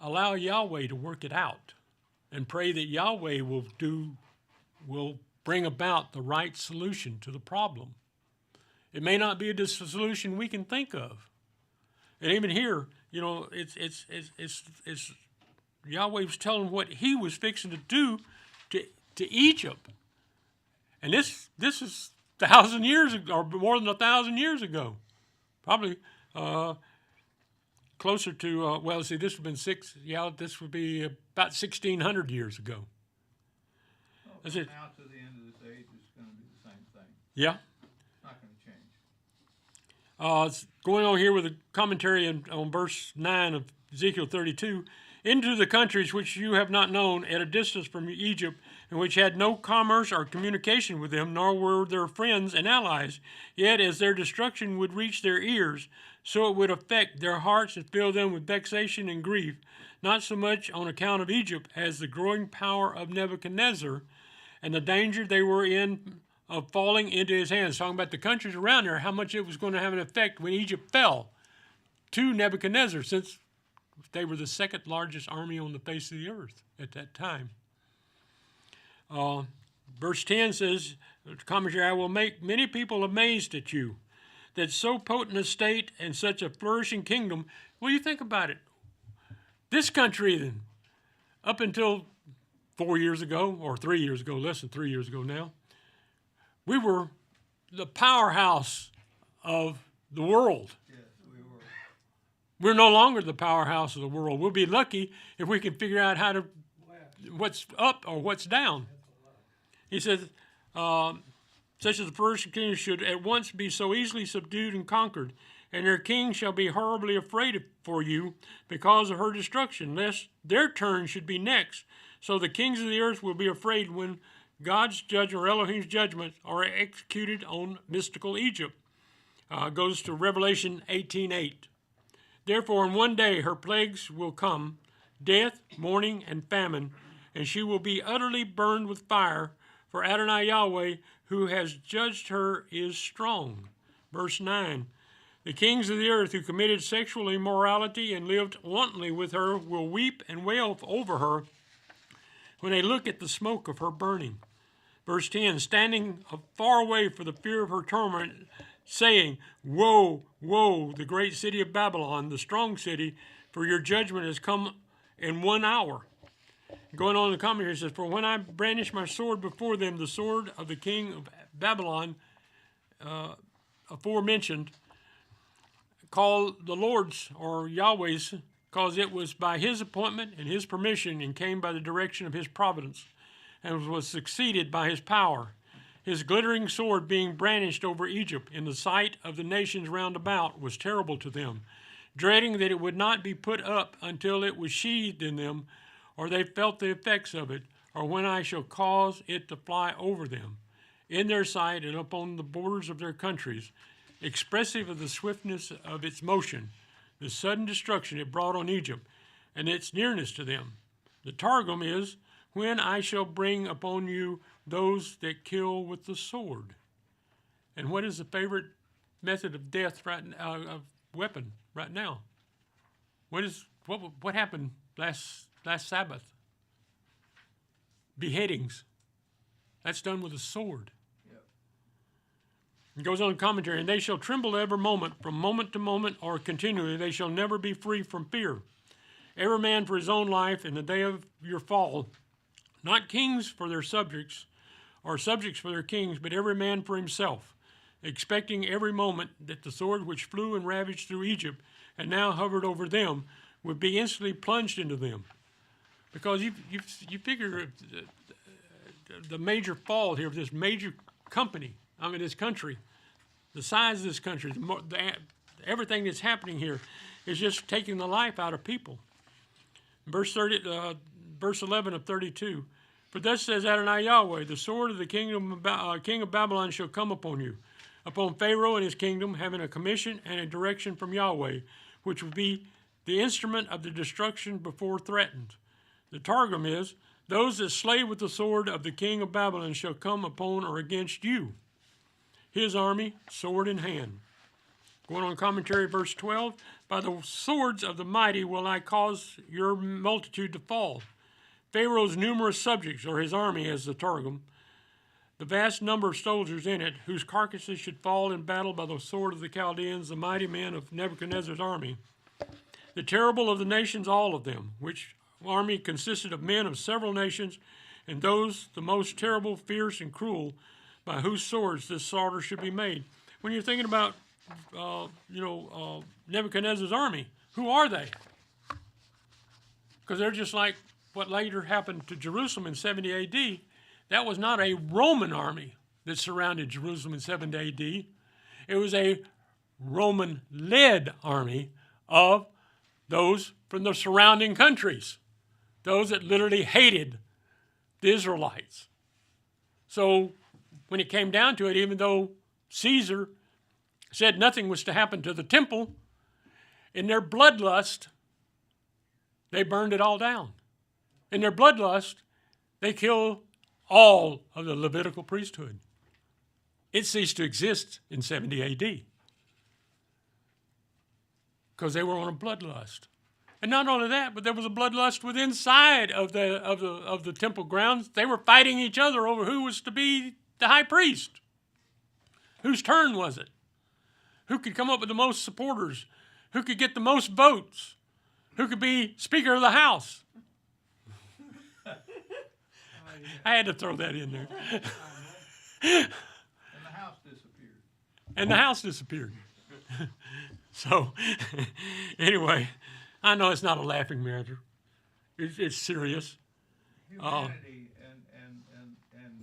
Yahweh to work it out and pray that Yahweh will bring about the right solution to the problem. It may not be a solution we can think of, And even here, you know, it's Yahweh was telling what he was fixing to do to Egypt. And this is 1,000 years ago, or more than 1,000 years ago. Probably closer to, well, see, this would have been this would be about 1,600 years ago. Well, That's from it. now to the end of this age, it's gonna be the same thing. Yeah. It's not gonna change. It's going on here with a commentary on verse 9 of Ezekiel 32. Into the countries which you have not known, at a distance from Egypt, and which had no commerce or communication with them, nor were their friends and allies. Yet as their destruction would reach their ears, so it would affect their hearts and fill them with vexation and grief, not so much on account of Egypt as the growing power of Nebuchadnezzar and the danger they were in of falling into his hands. Talking about the countries around there, how much it was going to have an effect when Egypt fell to Nebuchadnezzar, since they were the second largest army on the face of the earth at that time. Verse 10 says, commentary, I will make many people amazed at you, that so potent a state and such a flourishing kingdom. Well, you think about it. This country, then, up until 4 years ago, or 3 years ago, less than 3 years ago now, we were the powerhouse of the world. Yes, we were. We're no longer the powerhouse of the world. We'll be lucky if we can figure out how to, what's up or what's down. He says, such as the first king should at once be so easily subdued and conquered, and their king shall be horribly afraid for you because of her destruction, lest their turn should be next. So the kings of the earth will be afraid when God's judgment or Elohim's judgments are executed on mystical Egypt. Goes to Revelation 18:8. Therefore, in one day her plagues will come, death, mourning, and famine, and she will be utterly burned with fire, for Adonai Yahweh, who has judged her, is strong. Verse 9, the kings of the earth who committed sexual immorality and lived wantonly with her will weep and wail over her when they look at the smoke of her burning. Verse 10, standing far away for the fear of her torment, saying, woe, woe, the great city of Babylon, the strong city, for your judgment has come in 1 hour. Going on in the commentary, it says, for when I brandish my sword before them, the sword of the king of Babylon, aforementioned, call the Lord's or Yahweh's, because it was by his appointment and his permission, and came by the direction of his providence, and was succeeded by his power. His glittering sword being brandished over Egypt in the sight of the nations round about was terrible to them, dreading that it would not be put up until it was sheathed in them, or they felt the effects of it, or when I shall cause it to fly over them, in their sight and upon the borders of their countries, expressive of the swiftness of its motion, the sudden destruction it brought on Egypt, and its nearness to them. The Targum is, when I shall bring upon you those that kill with the sword. And what is the favorite method of death of weapon right now? What happened last Sabbath? Beheadings. That's done with a sword. Yep. It goes on in commentary, and they shall tremble every moment, from moment to moment, or continually. They shall never be free from fear. Every man for his own life in the day of your fall, not kings for their subjects, or subjects for their kings, but every man for himself, expecting every moment that the sword which flew and ravaged through Egypt and now hovered over them would be instantly plunged into them. Because you figure the major fall here of this major company, this country, the size of this country, everything that's happening here is just taking the life out of people. Verse 11 of 32. For thus says Adonai Yahweh, the sword of the king of Babylon shall come upon you, upon Pharaoh and his kingdom, having a commission and a direction from Yahweh, which will be the instrument of the destruction before threatened. The Targum is, those that slay with the sword of the king of Babylon shall come upon or against you, his army, sword in hand. Going on commentary, verse 12, by the swords of the mighty will I cause your multitude to fall. Pharaoh's numerous subjects, or his army as the Targum, the vast number of soldiers in it, whose carcasses should fall in battle by the sword of the Chaldeans, the mighty men of Nebuchadnezzar's army. The terrible of the nations, all of them, which army consisted of men of several nations, and those the most terrible, fierce, and cruel, by whose swords this slaughter should be made. When you're thinking about, Nebuchadnezzar's army, who are they? Because they're just like what later happened to Jerusalem in 70 A.D. That was not a Roman army that surrounded Jerusalem in 70 A.D. It was a Roman-led army of those from the surrounding countries, those that literally hated the Israelites. So when it came down to it, even though Caesar said nothing was to happen to the temple, in their bloodlust, they burned it all down. In their bloodlust, they killed all of the Levitical priesthood. It ceased to exist in 70 A.D. because they were on a bloodlust. And not only that, but there was a bloodlust within inside of the temple grounds. They were fighting each other over who was to be the high priest. Whose turn was it? Who could come up with the most supporters? Who could get the most votes? Who could be Speaker of the House? I had to throw that in there. And the house disappeared. And the house disappeared. So, anyway, I know it's not a laughing matter. It's serious. Humanity and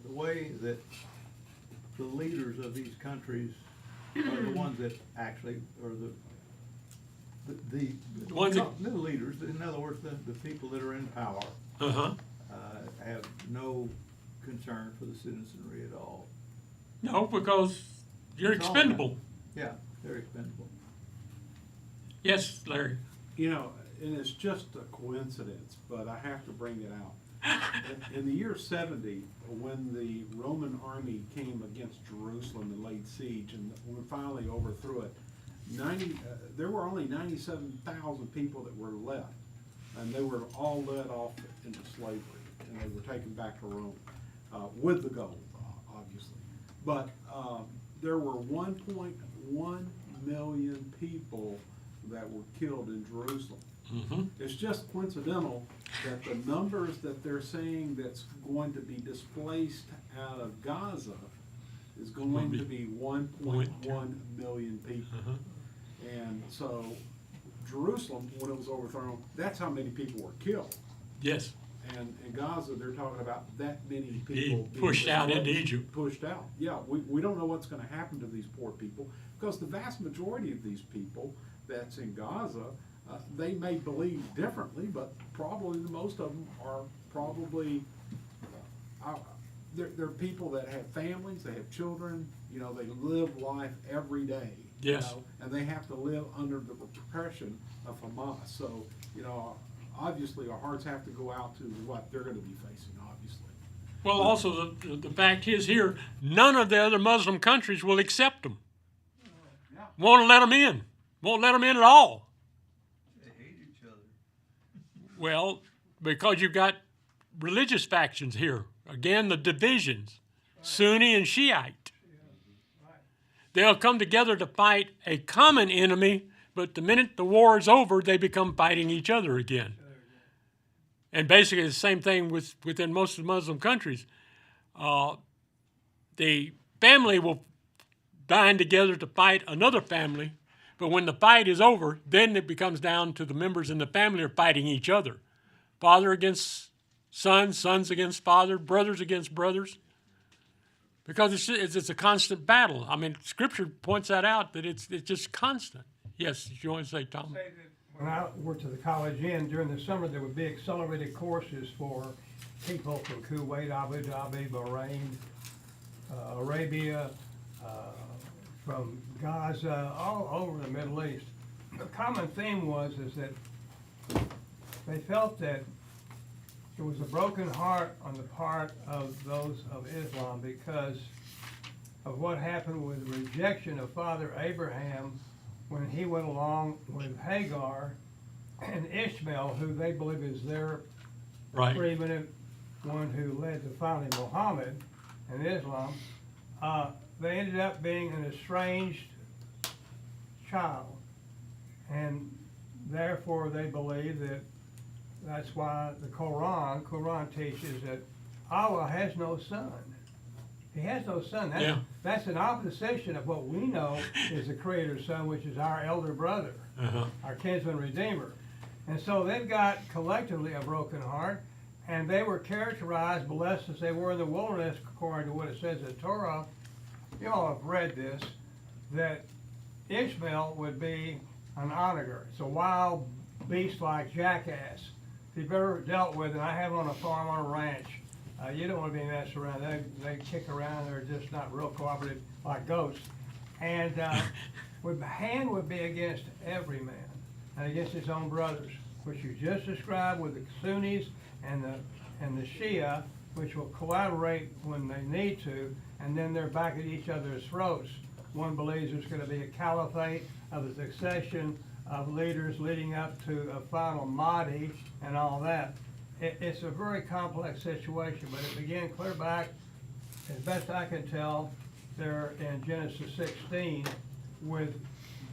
The way that the leaders of these countries are the ones that actually are the ones that- the leaders, in other words, the people that are in power, Uh-huh. have no concern for the citizenry at all. No, because you're It's all expendable. Yeah, they're expendable. Yes, Larry. You know, and it's just a coincidence, but I have to bring it out. In the year 70, when the Roman army came against Jerusalem and laid siege, and we finally overthrew it, there were only 97,000 people that were left, and they were all led off into slavery, and they were taken back to Rome with the gold, obviously. But there were 1.1 million people that were killed in Jerusalem. Mm-hmm. It's just coincidental that the numbers that they're saying that's going to be displaced out of Gaza is going to be 1.1 million people. Uh-huh. And so Jerusalem, when it was overthrown, that's how many people were killed. Yes. And in Gaza, they're talking about that many people Being pushed out into displaced, Egypt. Pushed out. Yeah, we don't know what's going to happen to these poor people, because the vast majority of these people that's in Gaza, they may believe differently, but probably the most of them are probably, they're people that have families, they have children, you know, they live life every day. Yes. You know, and they have to live under the repression of Hamas. So, you know, obviously our hearts have to go out to what they're going to be facing, obviously. Well, also, the fact is here, none of the other Muslim countries will accept them. Yeah. Won't let them in. Won't let them in at all. they hate each other. Well, because you've got religious factions here. Again, the divisions, Sunni and Shiite. They'll come together to fight a common enemy, but the minute the war is over, they become fighting each other again. And basically the same thing within most of the Muslim countries. The family will bind together to fight another family, but when the fight is over, then it becomes down to the members in the family are fighting each other. Father against sons, sons against father, brothers against brothers. Because it's a constant battle. I mean, Scripture points that out, that it's just constant. Yes, you want to say, Tom? When I worked at the College Inn during the summer, there would be accelerated courses for people from Kuwait, Abu Dhabi, Bahrain, Arabia, from Gaza, all over the Middle East. The common theme was that they felt that there was a broken heart on the part of those of Islam because of what happened with the rejection of Father Abraham when he went along with Hagar and Ishmael, who they believe is their Right. preeminent one who led to finally Muhammad. and Islam, they ended up being an estranged child. And therefore they believe that that's why the Quran teaches that Allah has no son. He has no son. That's an opposition of what we know is the Creator's Son, which is our elder brother, our kinsman redeemer. And so they've got collectively a broken heart, and they were characterized, blessed as they were in the wilderness, according to what it says in Torah. You all have read this, that Ishmael would be an onager. It's a wild beast-like jackass. If you've ever dealt with it, I have on a farm, on a ranch, you don't want to be messing around. They kick around. They're just not real cooperative, like ghosts. And hand would be against every man and against his own brothers, which you just described with the Sunnis and the Shia, which will collaborate when they need to, and then they're back at each other's throats. One believes there's going to be a caliphate of a succession of leaders leading up to a final Mahdi and all that. It's a very complex situation, but it began clear back, as best I can tell, there in Genesis 16, with,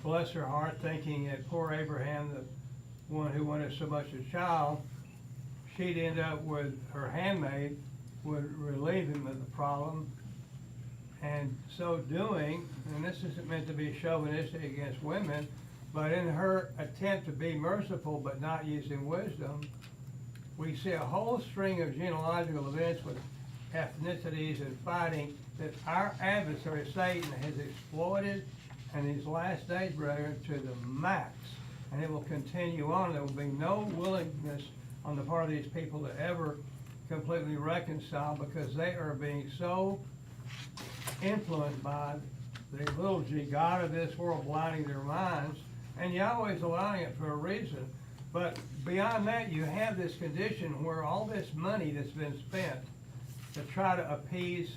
bless her heart, thinking that poor Abraham, the one who wanted so much a child, she'd end up with her handmaid, would relieve him of the problem. And so doing, and this isn't meant to be chauvinistic against women, but in her attempt to be merciful but not using wisdom, we see a whole string of genealogical events with ethnicities and fighting that our adversary Satan has exploited in these last days, brethren, to the max. And it will continue on. There will be no willingness on the part of these people to ever completely reconcile, because they are being so influenced by the little g God of this world blinding their minds, and Yahweh's allowing it for a reason. But beyond that, you have this condition where all this money that's been spent to try to appease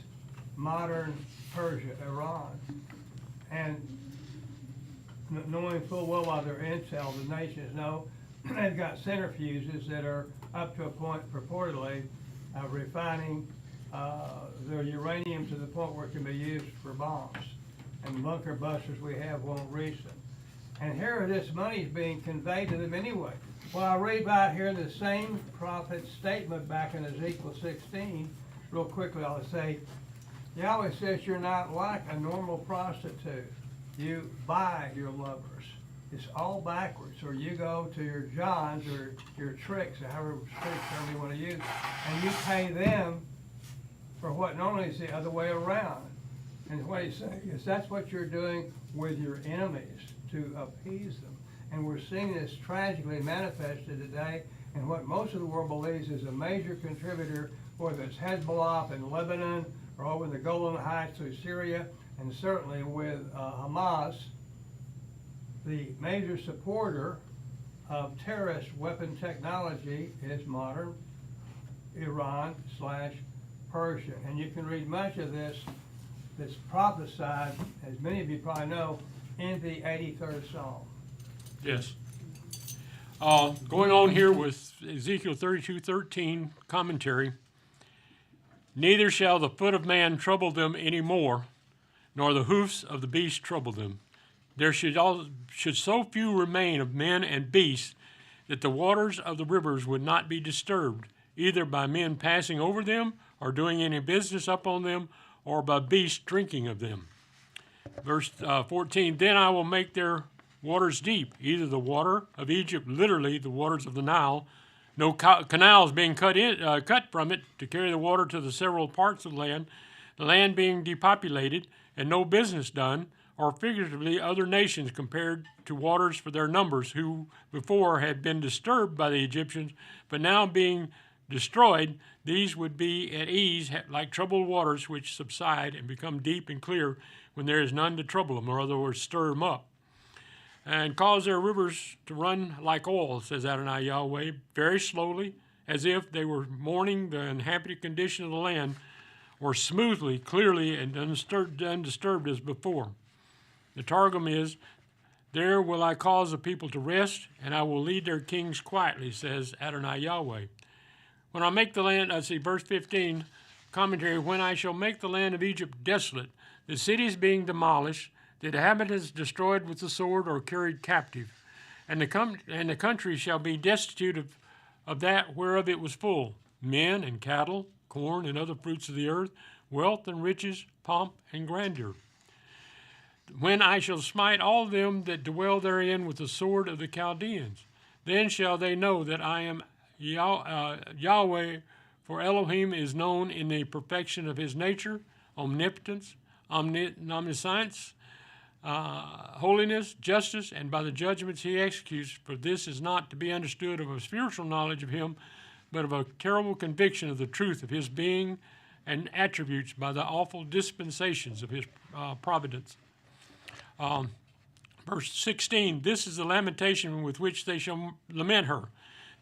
modern Persia, Iran, and knowing full well by their intel, the nations know they've got centrifuges that are up to a point purportedly of refining their uranium to the point where it can be used for bombs. And bunker busters we have won't reach them. And here this money is being conveyed to them anyway. Well, I read about here the same prophet's statement back in Ezekiel 16. Real quickly, I'll say, Yahweh says you're not like a normal prostitute. You buy your lovers. It's all backwards. Or you go to your Johns or your tricks, or however term you want to use, and you pay them for what normally is the other way around. And what he's saying is that's what you're doing with your enemies, to appease them. And we're seeing this tragically manifested today in what most of the world believes is a major contributor, whether it's Hezbollah up in Lebanon or over in the Golan Heights through Syria, and certainly with Hamas, the major supporter of terrorist weapon technology is modern Iran/Persia. And you can read much of this that's prophesied, as many of you probably know, in the 83rd Psalm. Yes. Going on here with Ezekiel 32:13 commentary. Neither shall the foot of man trouble them any more, nor the hoofs of the beast trouble them. There should so few remain of men and beasts that the waters of the rivers would not be disturbed, either by men passing over them, or doing any business upon them, or by beasts drinking of them. Verse 14, then I will make their waters deep, either the water of Egypt, literally the waters of the Nile, no canals being cut from it to carry the water to the several parts of the land being depopulated, and no business done, or figuratively other nations compared to waters for their numbers, who before had been disturbed by the Egyptians, but now being destroyed, these would be at ease like troubled waters which subside and become deep and clear when there is none to trouble them, or other words, stir them up. And cause their rivers to run like oil, says Adonai Yahweh, very slowly, as if they were mourning the unhappy condition of the land, or smoothly, clearly, and undisturbed as before. The Targum is, there will I cause the people to rest, and I will lead their kings quietly, says Adonai Yahweh. When I make the land, verse 15, commentary, when I shall make the land of Egypt desolate, the cities being demolished, the inhabitants destroyed with the sword or carried captive, and the country shall be destitute of that whereof it was full, men and cattle, corn and other fruits of the earth, wealth and riches, pomp and grandeur. When I shall smite all them that dwell therein with the sword of the Chaldeans, then shall they know that I am Yahweh, for Elohim is known in the perfection of his nature, omnipotence, omniscience, holiness, justice, and by the judgments he executes, for this is not to be understood of a spiritual knowledge of him, but of a terrible conviction of the truth of his being and attributes by the awful dispensations of his providence. Verse 16, this is the lamentation with which they shall lament her.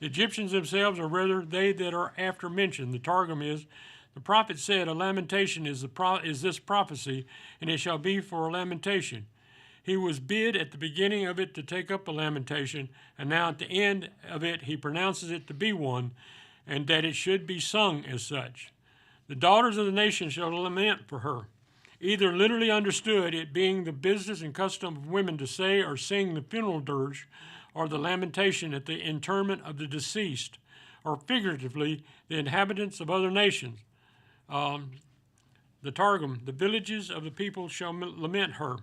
The Egyptians themselves, or rather they that are after mentioned, the Targum is, the prophet said, a lamentation is this prophecy, and it shall be for a lamentation. He was bid at the beginning of it to take up a lamentation, and now at the end of it he pronounces it to be one, and that it should be sung as such. The daughters of the nation shall lament for her, either literally understood, it being the business and custom of women to say or sing the funeral dirge, or the lamentation at the interment of the deceased, or figuratively, the inhabitants of other nations. The Targum, the villages of the people shall lament her.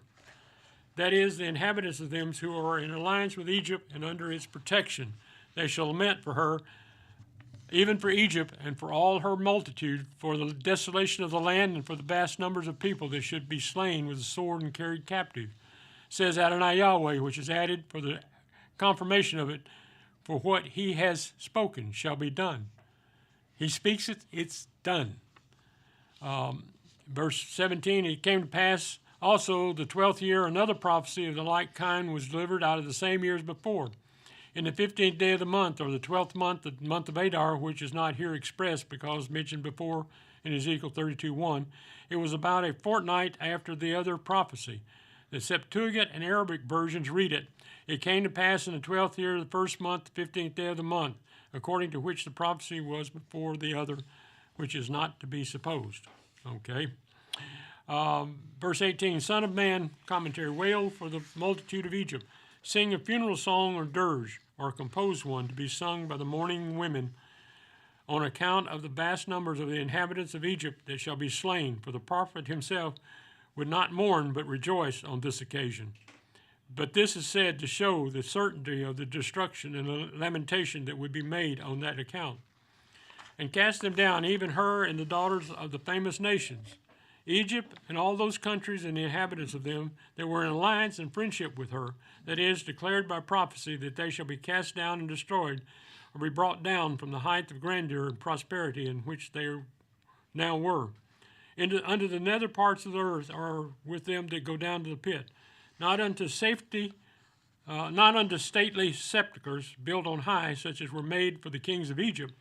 That is, the inhabitants of them who are in alliance with Egypt and under its protection. They shall lament for her, even for Egypt and for all her multitude, for the desolation of the land and for the vast numbers of people that should be slain with the sword and carried captive. Says Adonai Yahweh, which is added for the confirmation of it, for what he has spoken shall be done. He speaks it, it's done. Verse 17, it came to pass also the 12th year, another prophecy of the like kind was delivered out of the same year as before. In the 15th day of the month, or the 12th month, the month of Adar, which is not here expressed because mentioned before in Ezekiel 32:1, it was about a fortnight after the other prophecy. The Septuagint and Arabic versions read it. It came to pass in the 12th year of the first month, the 15th day of the month, according to which the prophecy was before the other, which is not to be supposed. Okay. Verse 18, Son of man, commentary, wail for the multitude of Egypt. Sing a funeral song or dirge, or compose one to be sung by the mourning women on account of the vast numbers of the inhabitants of Egypt that shall be slain, for the prophet himself would not mourn but rejoice on this occasion. But this is said to show the certainty of the destruction and the lamentation that would be made on that account. And cast them down, even her and the daughters of the famous nations, Egypt and all those countries and the inhabitants of them that were in alliance and friendship with her, that is, declared by prophecy that they shall be cast down and destroyed, or be brought down from the height of grandeur and prosperity in which they now were. Under the nether parts of the earth are with them that go down to the pit, not unto safety, not unto stately sepulchres built on high, such as were made for the kings of Egypt,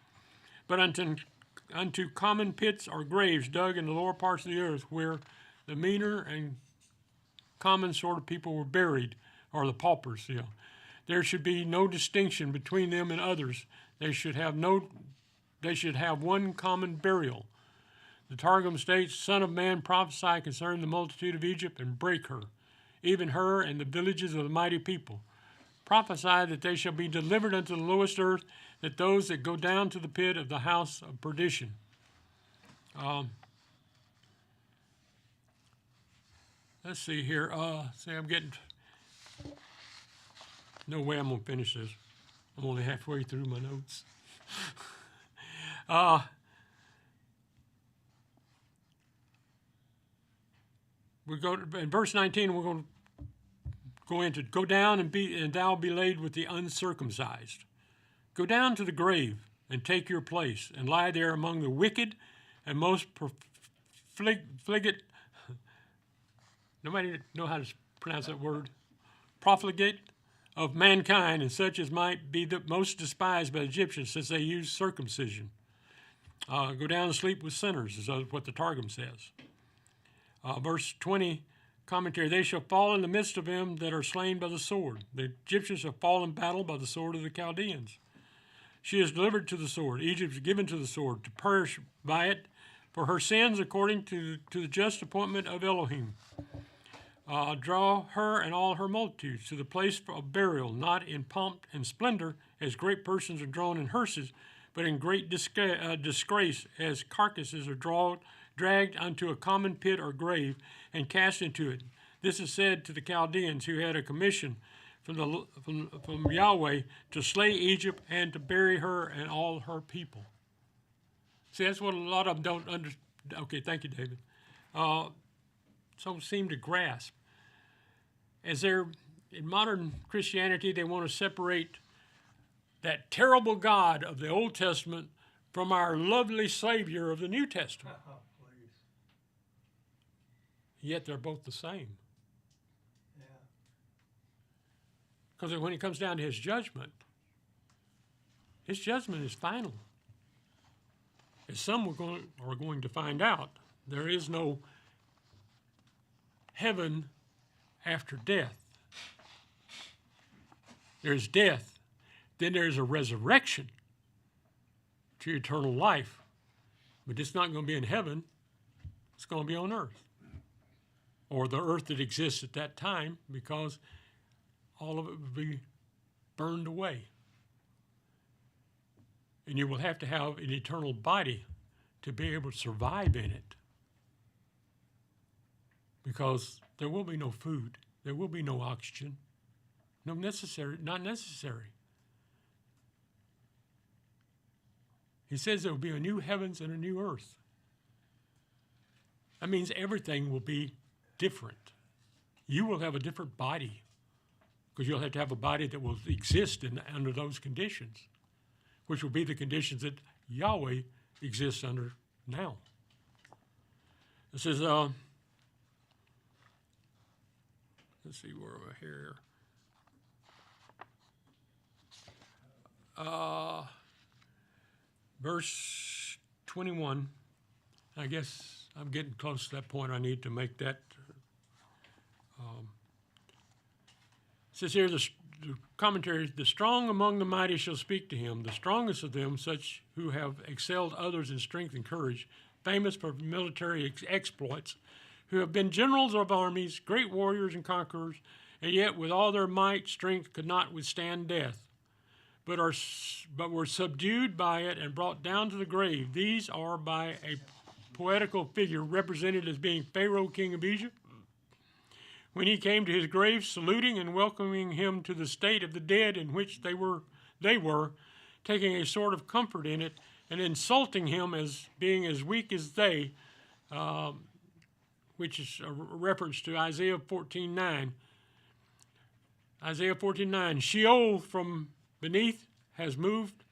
but unto common pits or graves dug in the lower parts of the earth, where the meaner and common sort of people were buried, or the paupers. There should be no distinction between them and others. They should have one common burial. The Targum states, Son of man, prophesy concerning the multitude of Egypt, and break her, even her and the villages of the mighty people. Prophesy that they shall be delivered unto the lowest earth, that those that go down to the pit of the house of perdition. Let's see here. I'm getting... No way I'm going to finish this. I'm only halfway through my notes. We go to, in verse 19, we're going to go into, go down and thou be laid with the uncircumcised. Go down to the grave and take your place and lie there among the wicked and most profligate. Nobody know how to pronounce that word? Profligate of mankind, and such as might be the most despised by the Egyptians, since they use circumcision. Go down and sleep with sinners, is what the Targum says. Verse 20, commentary, they shall fall in the midst of them that are slain by the sword. The Egyptians shall fall in battle by the sword of the Chaldeans. She is delivered to the sword. Egypt is given to the sword, to perish by it, for her sins according to the just appointment of Elohim. Draw her and all her multitudes to the place of burial, not in pomp and splendor, as great persons are drawn in hearses, but in great disgrace, as carcasses are dragged unto a common pit or grave, and cast into it. This is said to the Chaldeans, who had a commission from Yahweh to slay Egypt and to bury her and all her people. See, that's what a lot of them don't understand. Okay, thank you, David. Some seem to grasp. As they're in modern Christianity, they want to separate that terrible God of the Old Testament from our lovely Savior of the New Testament. Yet they're both the same. Because when it comes down to his judgment is final. As some are going to find out, there is no heaven after death. There's death, then there's a resurrection to eternal life. But it's not going to be in heaven, it's going to be on earth. Or the earth that exists at that time, because all of it will be burned away. And you will have to have an eternal body to be able to survive in it. Because there will be no food, there will be no oxygen, not necessary. He says there will be a new heavens and a new earth. That means everything will be different. You will have a different body, because you'll have to have a body that will exist under those conditions, which will be the conditions that Yahweh exists under now. It says, let's see where we're here. Verse 21, I guess I'm getting close to that point. I need to make that. It says here, the commentary, the strong among the mighty shall speak to him, the strongest of them, such who have excelled others in strength and courage, famous for military exploits, who have been generals of armies, great warriors and conquerors, and yet with all their might, strength could not withstand death, but were subdued by it and brought down to the grave. These are by a poetical figure represented as being Pharaoh, king of Egypt, when he came to his grave, saluting and welcoming him to the state of the dead in which they were, taking a sort of comfort in it, and insulting him as being as weak as they, which is a reference to Isaiah 14:9. Isaiah 14:9, Sheol from beneath has moved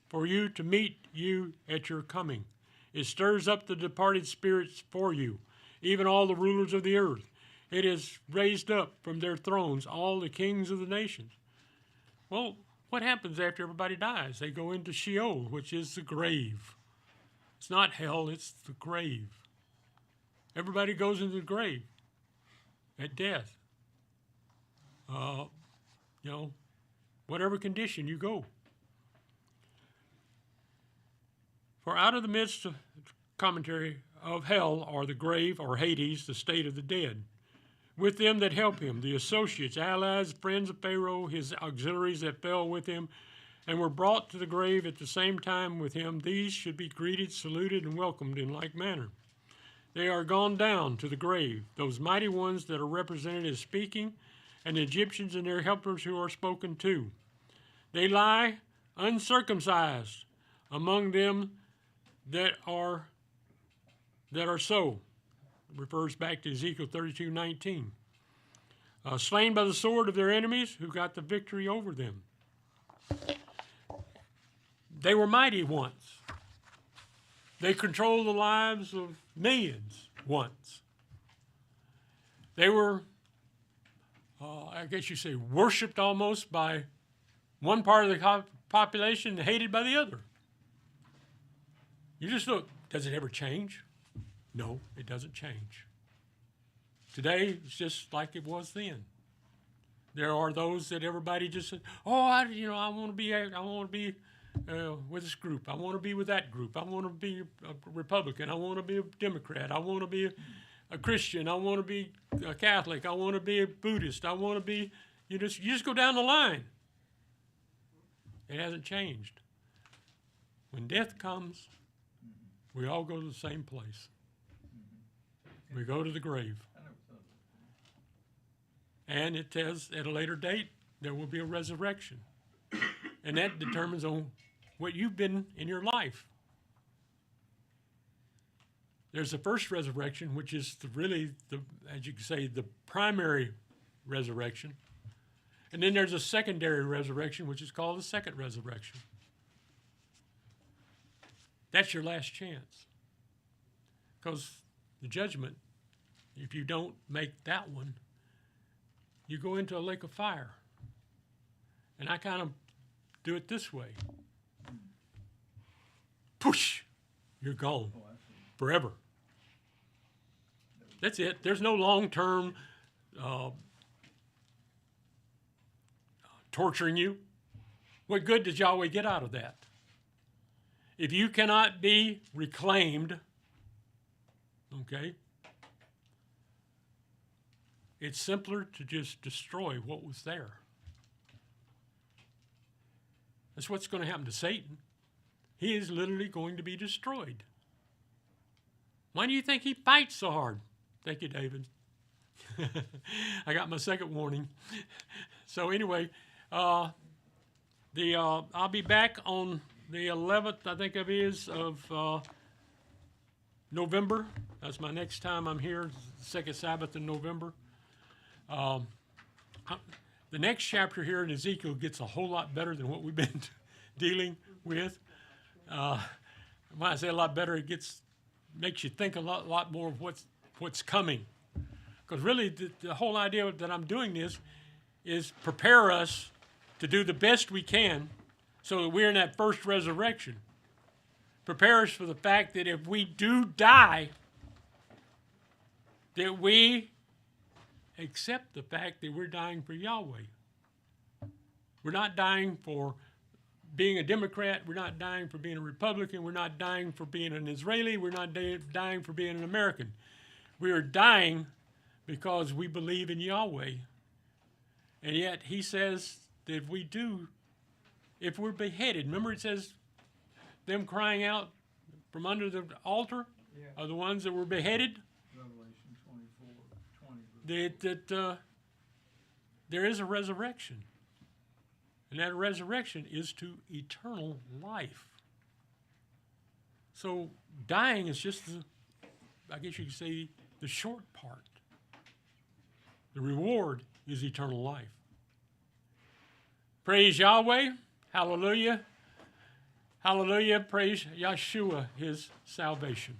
for you to meet you at your coming. It stirs up the departed spirits for you, even all the rulers of the earth. It has raised up from their thrones all the kings of the nations. Well, what happens after everybody dies? They go into Sheol, which is the grave. It's not hell, it's the grave. Everybody goes into the grave at death. Whatever condition you go. For out of the midst of commentary of hell are the grave, or Hades, the state of the dead. With them that help him, the associates, allies, friends of Pharaoh, his auxiliaries that fell with him, and were brought to the grave at the same time with him, these should be greeted, saluted, and welcomed in like manner. They are gone down to the grave, those mighty ones that are represented as speaking, and the Egyptians and their helpers who are spoken to. They lie uncircumcised among them that are so. Refers back to Ezekiel 32:19. Slain by the sword of their enemies who got the victory over them. They were mighty once. They controlled the lives of millions once. They were, I guess you say, worshipped almost by one part of the population and hated by the other. You just look, does it ever change? No, it doesn't change. Today, it's just like it was then. There are those that everybody just said, "Oh, I want to be with this group. I want to be with that group. I want to be a Republican. I want to be a Democrat. I want to be a Christian. I want to be a Catholic. I want to be a Buddhist. I want to be, you just go down the line. It hasn't changed. When death comes, we all go to the same place. We go to the grave. And it says at a later date, there will be a resurrection. And that determines on what you've been in your life. There's the first resurrection, which is really, as you can say, the primary resurrection. And then there's a secondary resurrection, which is called the second resurrection. That's your last chance. Because the judgment, if you don't make that one, you go into a lake of fire. And I kind of do it this way. Push! You're gone. Forever. That's it. There's no long-term torturing you. What good does Yahweh get out of that? If you cannot be reclaimed, okay, it's simpler to just destroy what was there. That's what's going to happen to Satan. He is literally going to be destroyed. Why do you think he fights so hard? Thank you, David. I got my second warning. So anyway, I'll be back on the 11th, I think it is, of November. That's my next time I'm here, the second Sabbath in November. The next chapter here in Ezekiel gets a whole lot better than what we've been dealing with. When I say a lot better, it makes you think a lot more of what's coming. Because really, the whole idea that I'm doing this is prepare us to do the best we can so that we're in that first resurrection. Prepare us for the fact that if we do die, that we accept the fact that we're dying for Yahweh. We're not dying for being a Democrat. We're not dying for being a Republican. We're not dying for being an Israeli. We're not dying for being an American. We are dying because we believe in Yahweh. And yet he says that if we're beheaded, remember it says them crying out from under the altar are the ones that were beheaded? Revelation 24:20. That there is a resurrection. And that resurrection is to eternal life. So dying is just, I guess you could say, the short part. The reward is eternal life. Praise Yahweh. Hallelujah. Hallelujah. Praise Yeshua, his salvation.